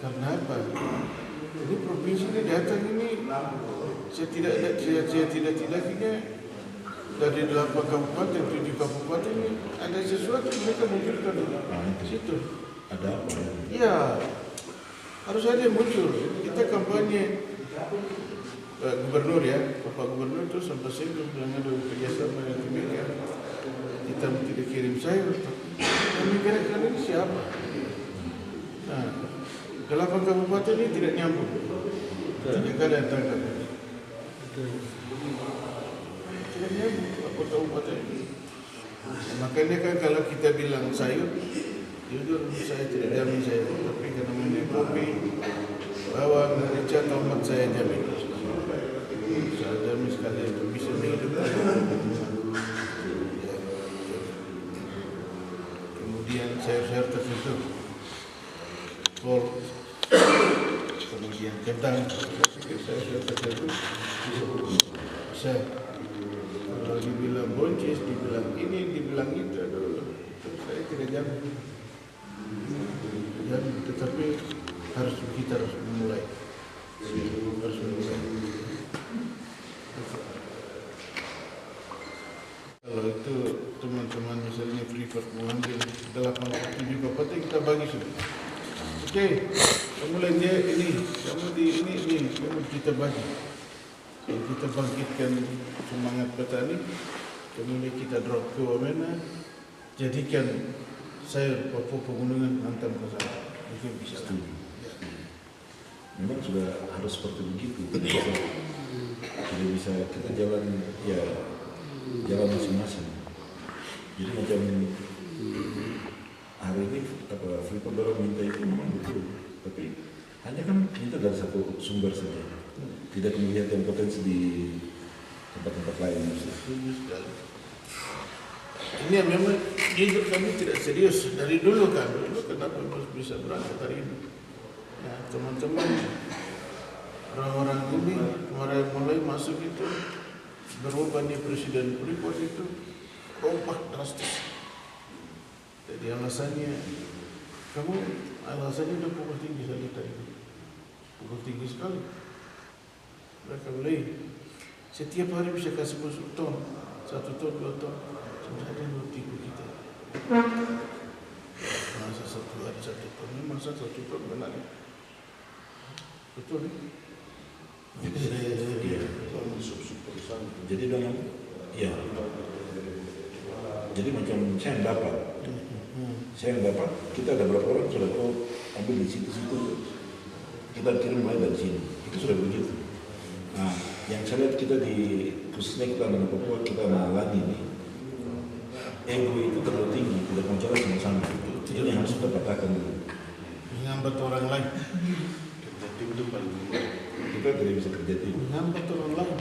Karena apa? Ini provinsi ini datang ini saya tidak dari 8 kabupaten, 7 kabupaten ini ada sesuatu mereka munculkan di situ. Ada apa? Iya, harus ada muncul. Kita kampanye gubernur ya, Bapak Gubernur itu sampai sini bilang ada kerjasama dengan mereka. Kita tidak kirim sayur, kami kira-kira ini siapa? Nah, 8 kabupaten ini tidak nyambung. Tidak ada yang tangkap. Tidak nyambung 8 kabupaten ini. Makanya kan kalau kita bilang sayur, jujur saya tidak jamin sayur, tapi karena mengenai kopi, bawang, merica, tomat saya jamin. Saya jamin sekali itu bisa menghidupkan. Kemudian sayur-sayur tertentu, kol, kemudian kentang, sayur-sayur tertentu bisa. Kalau dibilang buncis, dibilang ini, dibilang itu, saya tidak jamin. Tetapi kita harus memulai. Kalau itu teman-teman misalnya Freeport mengambil 8-7 kabupaten kita bagi sudah. Oke, kamu dia ini, kamu di ini, kamu kita bagi. Kita bangkitkan semangat petani, kemudian kita drop ke Wamena, jadikan sayur Papua Pegunungan hantam ke sana. Mungkin bisa. Memang sudah harus seperti begitu. Tidak bisa kita jalan masing-masing. Jadi macam hari ini Freeport dorong minta itu memang betul, tapi hanya kan minta dari satu sumber saja. Tidak melihat yang potensi di tempat-tempat lain. Ini yang memang jujur kami tidak serius dari dulu kan. Dulu kenapa harus bisa berangkat hari ini? Ya, teman-teman orang-orang ini mulai masuk itu berubah nih Presiden Freeport itu kompak drastis. Jadi alasannya kamu alasannya udah pukul tinggi tadi pukul tinggi sekali. Mereka mulai setiap hari bisa kasih 1 ton, 1 ton, 2 ton, sudah ada yang tipu kita. Masa 1 hari 1 ton, masa 1 ton benar. Betul nih. Jadi dengan ya, jadi macam saya yang dapat, kita ada berapa orang sudah tahu ambil di situ-situ, kita kirim mulai dari sini, itu sudah begitu. Nah, yang saya lihat kita di khususnya kita di Papua, kita Lani ini, ego itu terlalu tinggi, tidak mau jalan sama-sama. Itu yang harus kita patahkan dulu. Menghambat orang lain. Itu paling kita tidak bisa kerja tim. Menghambat orang lain.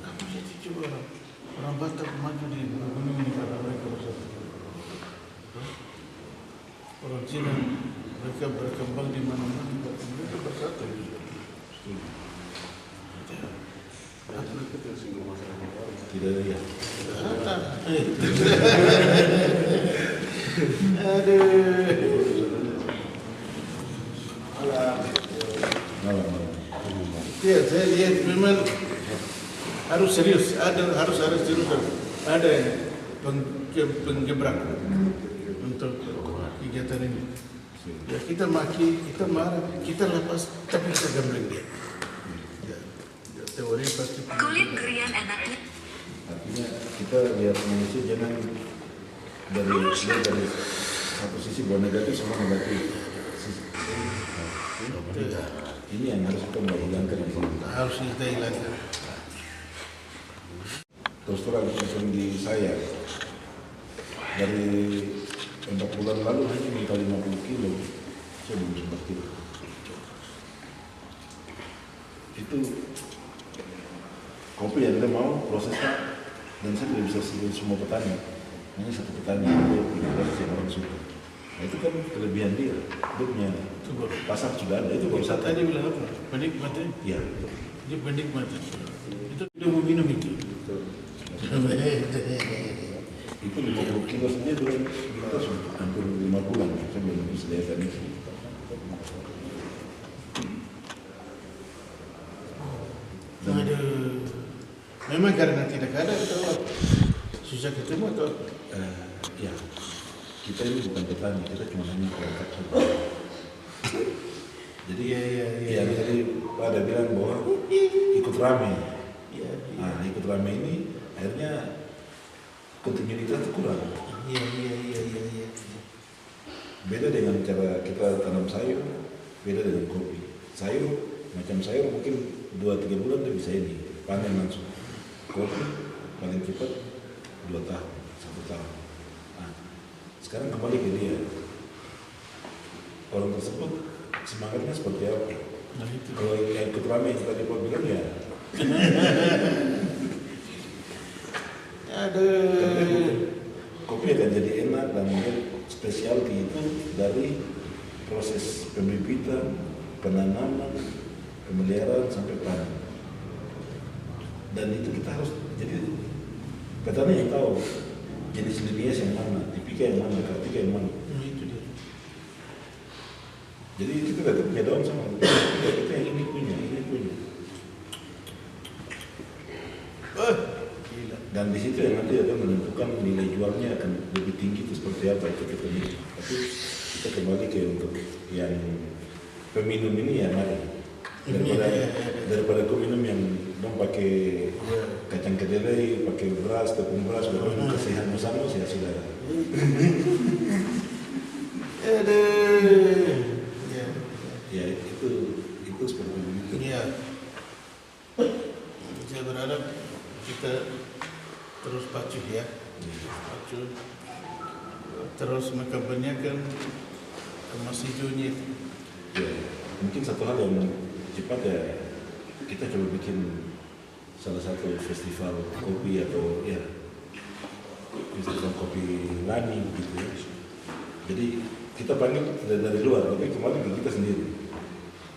Kamu jadi coba orang Batak maju di gunung ini karena mereka bersatu. Orang Cina mereka berkembang di mana-mana, mereka bersatu. Tidak ada ya. Aduh. Ya, saya lihat memang harus serius, harus serius, ada penggebrak untuk kegiatan ini. Ya, kita maki, kita marah, kita lepas, tapi kita gambling dia. Ya, teori pasti. Kulit durian enaknya. Artinya kita lihat manusia jangan dari satu sisi bahwa negatif semua negatif. Ini yang harus kita hilangkan di sini. Harus kita hilangkan. Terus terang langsung di saya dari 4 bulan lalu hanya minta 50 kilo, saya belum sempat kilo. Itu kopi yang dia mau prosesnya, dan saya tidak bisa sebut semua petani, hanya satu petani yang dia punya proses yang orang suka. Nah, itu kan kelebihan dia punya pasar sudah ada, itu baru Kita satu. tadi bilang apa? Penikmatnya? Iya. Dia penikmatnya. Itu dia mau minum itu. Itu 50 kilo saja belum, kita sudah hampir 5 bulan, saya belum bisa sediakan itu. Aduh. Memang karena tidak ada atau susah ketemu atau Ya, kita ini bukan petani, kita cuma hanya perangkat saja. Jadi ya, jadi Pak ada bilang bahwa ikut rame. Nah, ikut rame ini akhirnya kontinuitas itu kurang. Iya. Beda dengan cara kita tanam sayur, beda dengan kopi. Sayur, macam sayur mungkin 2-3 bulan dia bisa ini, panen langsung. Kopi paling cepat 2 tahun, 1 tahun. Nah, sekarang kembali ke dia. Orang tersebut semangatnya seperti apa? Nah, itu. Kalau yang ikut rame yang tadi Pak bilang ya, kopi akan jadi enak dan mungkin spesialty itu dari proses pembibitan, penanaman, pemeliharaan sampai panen. Dan itu kita harus jadi petani yang tahu jenis linias yang mana, tipika yang mana, kartika yang mana. Itu dia. Jadi kita tidak punya daun sama, kita yang ini punya. Gila. Dan di situ yang nanti akan menentukan nilai jualnya akan lebih tinggi itu seperti apa itu kita milih. Tapi kita kembali ke untuk yang peminum ini ya mari daripada kau minum yang dong pakai kacang kedelai, pakai beras, tepung beras, baru kesehatan bersama ya sudah. Ya itu seperti begitu. Iya. Saya berharap kita terus pacu ya, pacu terus mengkampanyekan emas hijaunya. Ya, mungkin satu hal yang cepat ya kita coba bikin salah satu festival kopi atau ya festival kopi Lani gitu ya. Jadi kita panggil dari luar, tapi kembali ke kita sendiri.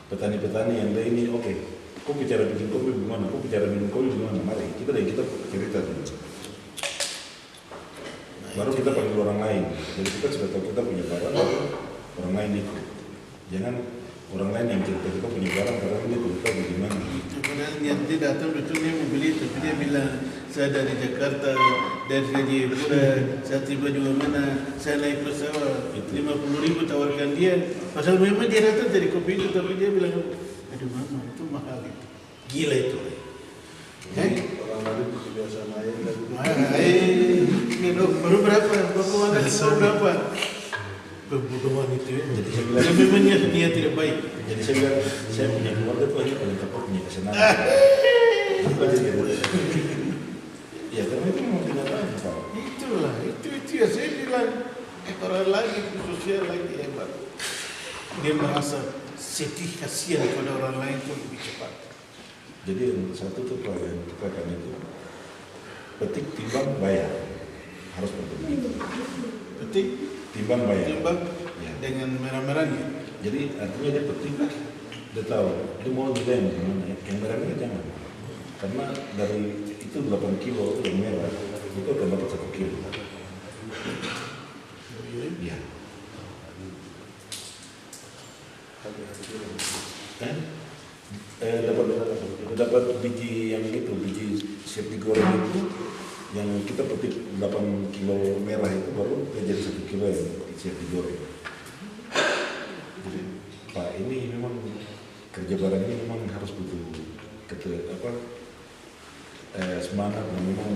Petani-petani yang lain ini, oke, kok bicara bikin kopi gimana, kok bicara minum kopi gimana, mari kita cerita dulu. Baru kita panggil orang lain, jadi kita sudah tahu kita punya barang, orang lain ikut. Jangan orang lain yang cerita kita punya barang, padahal dia tidak tahu bagaimana. Padahal dia datang betul dia mau beli, tapi dia bilang saya dari Jakarta, dari Jayapura, saya tiba di mana, saya naik pesawat, 50.000 tawarkan dia. Pasal memang dia datang dari kopi itu, tapi dia bilang, aduh mama itu mahal itu, gila itu. Orang lain itu biasa main Baru berapa? Bapak itu berapa? Kebodohan itu ya. Jadi saya bilang, memang dia tidak baik. jadi saya bilang, saya punya keluarga tuh aja paling takut punya kesenangan. Ya karena itu memang kenyataan Pak. Itulah, itu ya saya bilang. Orang lagi, sosial lagi hebat. Dia merasa sedih, kasihan kepada orang lain itu lebih cepat. Jadi yang satu tuh Pak yang kita kan itu petik timbang bayar harus begitu. Petik, Timbang bayar. timbang Ya. dengan merah-merahnya. Jadi artinya dia petik, dia tahu dia mau juga yang gimana. Yang merah-merah jangan. Karena dari itu 8 kilo yang merah itu akan dapat 1 kilo. Iya. Kan? Dapat biji yang itu, biji siap digoreng itu yang kita petik 8 kilo merah itu baru jadi 1 kilo yang siap digoreng. Jadi Pak ini memang kerja barang ini memang harus butuh semangat dan memang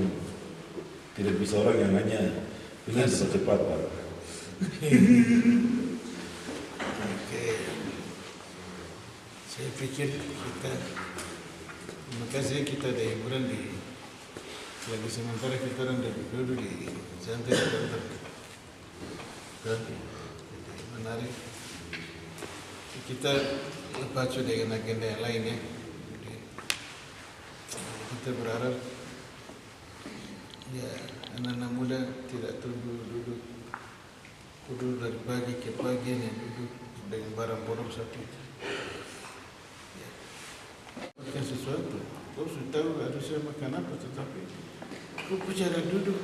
tidak bisa orang yang hanya ingin cepat Pak. Oke. Saya pikir kita ada hiburan di lagi sementara kita orang duduk di santai dan menarik. Kita pacu dengan agenda yang lain ya. Kita berharap ya anak-anak muda tidak duduk dari pagi ke pagi nih duduk dengan barang bodoh satu. Ya. Makan sesuatu. Kau sudah tahu harusnya makan apa, tetapi kau bicara duduk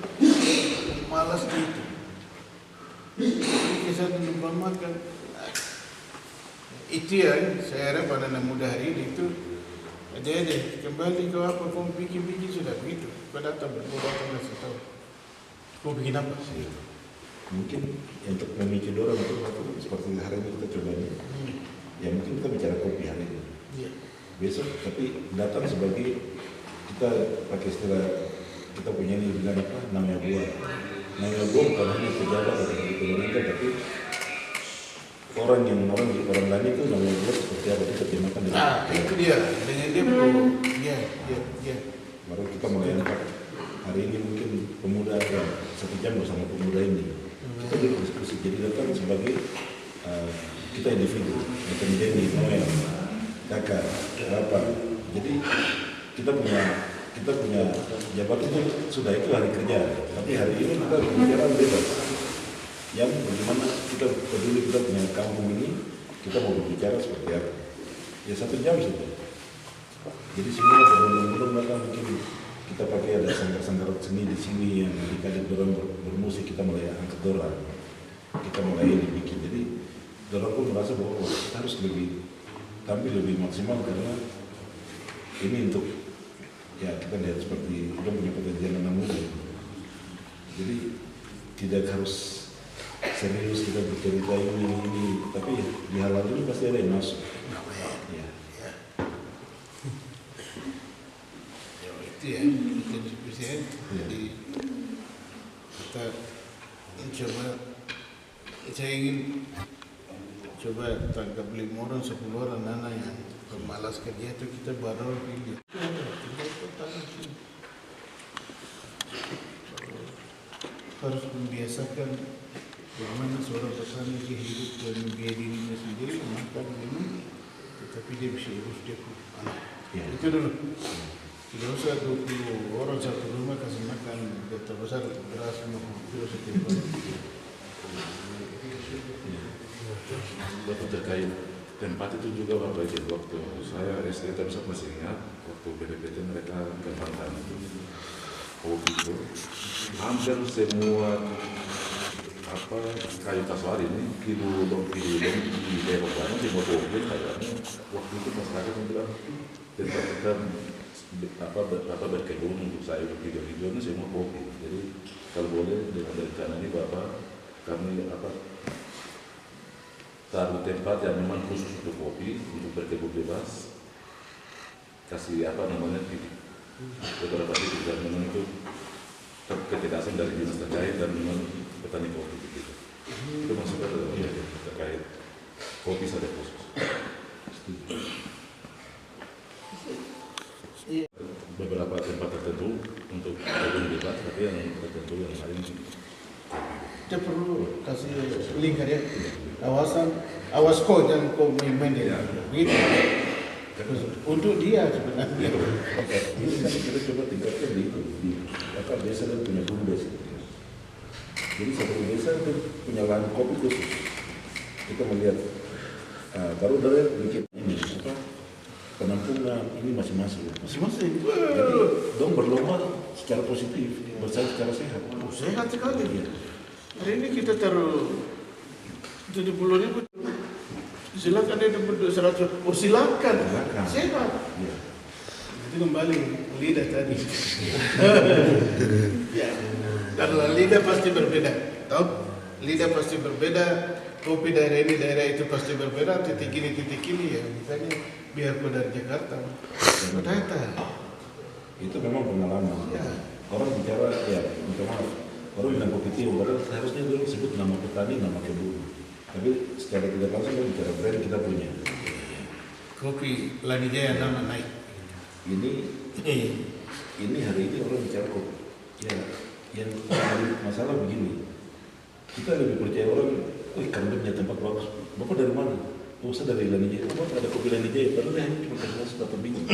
malas gitu. Jadi saya lupa makan. Itu ya, saya harap anak-anak muda hari ini itu ada kembali ke apa kau bikin sudah begitu. Kau datang kasih tahu. Kau bikin apa sih? Mungkin untuk memicu dorong itu seperti hari ini kita coba ini. Ya mungkin kita bicara kopi hari ini. Iya. Besok tapi datang sebagai kita pakai istilah kita punya ini bilang apa namanya buah. Namanya buah bukan hanya pejabat atau pemerintah tapi orang lain itu namanya buah seperti apa kita terjemahkan dengan. Itu dia dengan dia ya. Baru kita melayangkan hari ini mungkin pemuda yang 1 jam bersama pemuda ini. Kita berdiskusi jadi datang sebagai kita individu, bukan Denny, Noel, kakak, bapak. Jadi kita punya jabatan itu sudah itu hari kerja. Tapi hari ini kita bicara bebas. Yang bagaimana kita peduli kita punya kampung ini, kita mau berbicara seperti apa. Ya 1 jam saja. Jadi semua belum datang mungkin kita pakai ada sanggar-sanggar seni di sini yang dikali dorang bermusik, kita mulai angkat dorang, kita mulai dibikin. Jadi dorang pun merasa bahwa kita harus tampil lebih maksimal karena ini untuk ya kita lihat seperti kita punya potensi anak muda. Jadi tidak harus serius kita bercerita ini, tapi di hal ini pasti ada yang masuk. Ya. Itu ya, kita diskusi ya. Jadi kita mencoba, saya ingin coba tangkap 5 orang, 10 orang anak yang pemalas kerja itu kita baru pilih. Harus membiasakan bagaimana seorang petani dia hidup dan membiayai dirinya sendiri, makan minum, tetapi dia bisa urus dia pun anak. Ya. Itu dulu. Tidak usah 20 orang satu rumah kasih makan data besar beras 50 kilo setiap hari. Bapak terkait tempat itu juga Bapak itu waktu saya SD tapi saya masih ingat waktu BPPT mereka kembangkan kopi itu hampir semua kayu kasuari ini kilo di daerah mana di mobil kayaknya waktu itu masyarakat yang bilang tempat kita berkebun untuk sayur hijau-hijau ini semua kopi. Jadi kalau boleh dengan rencana ini Bapak kami taruh tempat yang memang khusus untuk kopi untuk berkebun bebas, kasih titik beberapa titik dan memang itu ketidakasing dari dinas terkait dan memang petani kopi begitu. Itu maksudnya terkait kopi saja khusus. Beberapa tempat tertentu untuk kebun bebas, tapi yang tertentu yang lain Kita perlu kasih link ya, awas kok jangan kok main-main ya. Begitu. Untuk dia sebenarnya. Ini kan kita coba tingkatkan di desa dan punya bumdes. Jadi satu desa itu punya lahan kopi khusus. Kita melihat baru dari bikin ini penampungan ini masing-masing. Masing-masing. Jadi dong berlomba secara positif, bersaing secara sehat. Sehat sekali. Ya. Hari ini kita taruh 70.000. Silakan dia berdua 100. Oh silakan. Sehat. Ya. Itu kembali lidah tadi. Ya. Karena lidah pasti berbeda. Tahu? Lidah pasti berbeda. Kopi daerah ini daerah itu pasti berbeda. Titik ini ya. Misalnya biar kau dari Jakarta. Datang. Itu memang pengalaman. Ya. Orang bicara ya, minta maaf. Orang bilang kopi tiung, padahal harusnya dulu sebut nama petani, nama kebun. Tapi secara tidak langsung kita bicara brand kita punya. Kopi Lanijaya nama naik. Ini hari ini orang bicara kopi. Ya, yang masalah begini. Kita lebih percaya orang, karena dia punya tempat bagus. Bapak dari mana? Oh, saya dari Lanijaya. Oh, ada kopi Lanijaya. Padahal ini cuma karena sudah terbingung.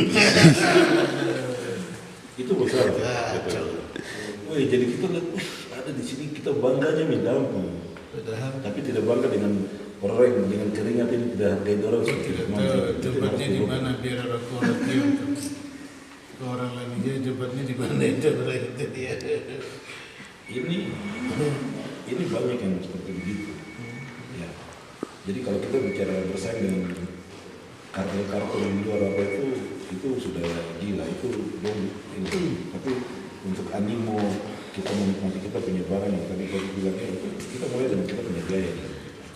Itu masalah. Jadi kita lihat, ada di sini kita bangganya mendampung. Tapi tidak bangga dengan orang dengan keringat ini tidak hargai orang seperti tempatnya di mana biar orang tiup. Orang lain dia tempatnya di mana itu dia. Ini banyak yang seperti begitu. Ya. Jadi kalau kita bicara bersaing dengan kartel-kartel yang luar apa itu sudah gila itu dong. Tapi untuk animo kita menikmati kita punya barang yang tadi kita bilang kita mulai dengan kita punya gaya.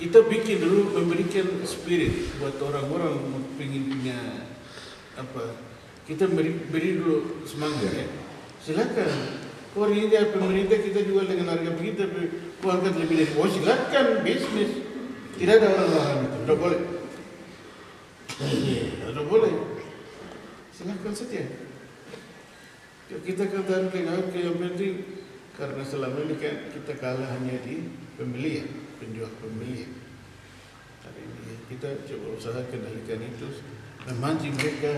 Kita bikin dulu memberikan spirit buat orang-orang ingin punya apa. Kita beri dulu semangat ya. Silakan. Kau ini pemerintah kita jual dengan harga begitu, kau angkat lebih dari silakan bisnis. Tidak ada orang lain itu, tidak boleh. Tidak boleh. Silakan saja. Kita katakan dengan yang penting karena selama ini kan kita kalah hanya di pembelian, penjual pembelian. Hari ini kita coba usaha kendalikan itu, memancing mereka.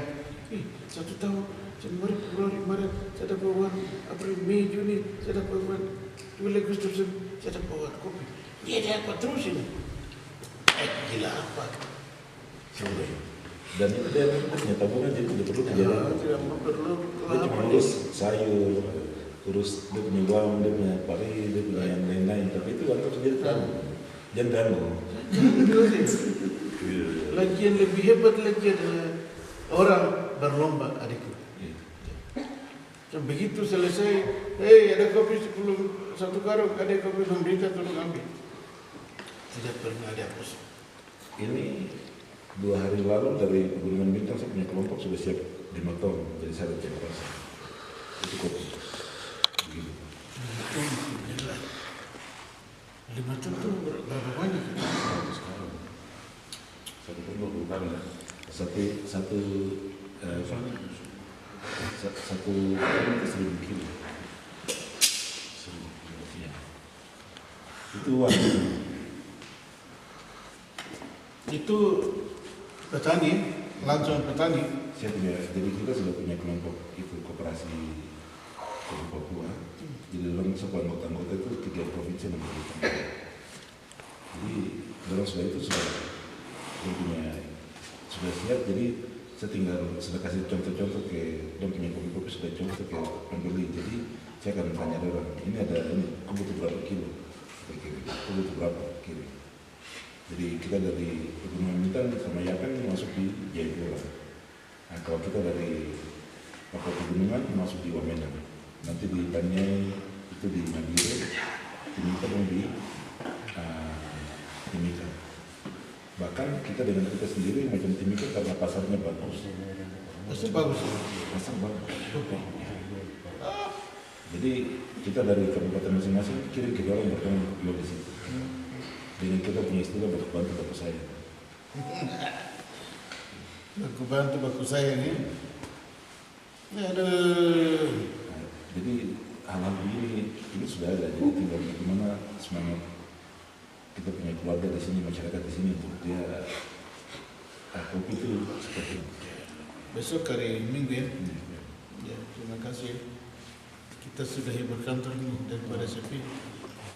1 tahun, Januari, Februari, Maret, saya dapat uang, April, Mei, Juni, saya dapat uang, Juli, Agustus, saya dapat uang kopi. Dia dapat terus ini. Gila apa? Coba. Dan itu dia punya tabungan jadi tidak perlu kerja. Tidak perlu. Dia cuma urus sayur, urus dia punya uang, dia punya pari, dia punya yang lain-lain. Tapi itu waktu sendiri tahu. Jangan ganggu. Lagian lebih hebat lagi orang berlomba adikku. Begitu selesai, ada kopi 1 karung, ada kopi pemerintah tolong ambil. Tidak pernah ada hapus. Ini 2 hari lalu dari Pegunungan Bintang saya punya kelompok sudah siap 5 ton jadi saya cek rasa. Itu kopi. Begitu. 5 ton itu berapa banyak? Sekarang 1 ton 20 kali ya. Satu itu 1.000 kilo. Ya. Itu waktu. Itu petani, langsung petani. Jadi kita sudah punya kelompok itu koperasi di Papua. Jadi orang sebuah anggota itu 3 provinsi yang berkaitan. Jadi orang sudah itu sudah punya sudah siap. Jadi saya tinggal sudah kasih contoh-contoh ke dan punya kopi-kopi sudah contoh ke pembeli. Jadi saya akan tanya orang ini ada ini, aku butuh berapa kilo? ke kiri, itu butuh berapa kiri. Jadi kita dari Pegunungan Bintang sama Yapen masuk di Jayapura. Nah kalau kita dari Papua Pegunungan masuk di Wamena. Nanti di Banyai itu di Nabire, Timika mau di Timika. Bahkan kita dengan kita sendiri macam Timika karena pasarnya bagus. Pasti bagus. Pasar bagus. Jadi kita dari kabupaten masing-masing kirim ke orang bertemu jual di situ. Dengan kita punya istilah bantu saya. Aku bantu saya ini. Aduh. Nah, jadi hal-hal ini sudah ada. Jadi tinggal bagaimana semangat kita punya keluarga di sini, masyarakat di sini untuk dia kopi itu seperti itu. Besok hari Minggu ya. Ya, terima kasih. Kita sudah berkantor nih daripada sepi.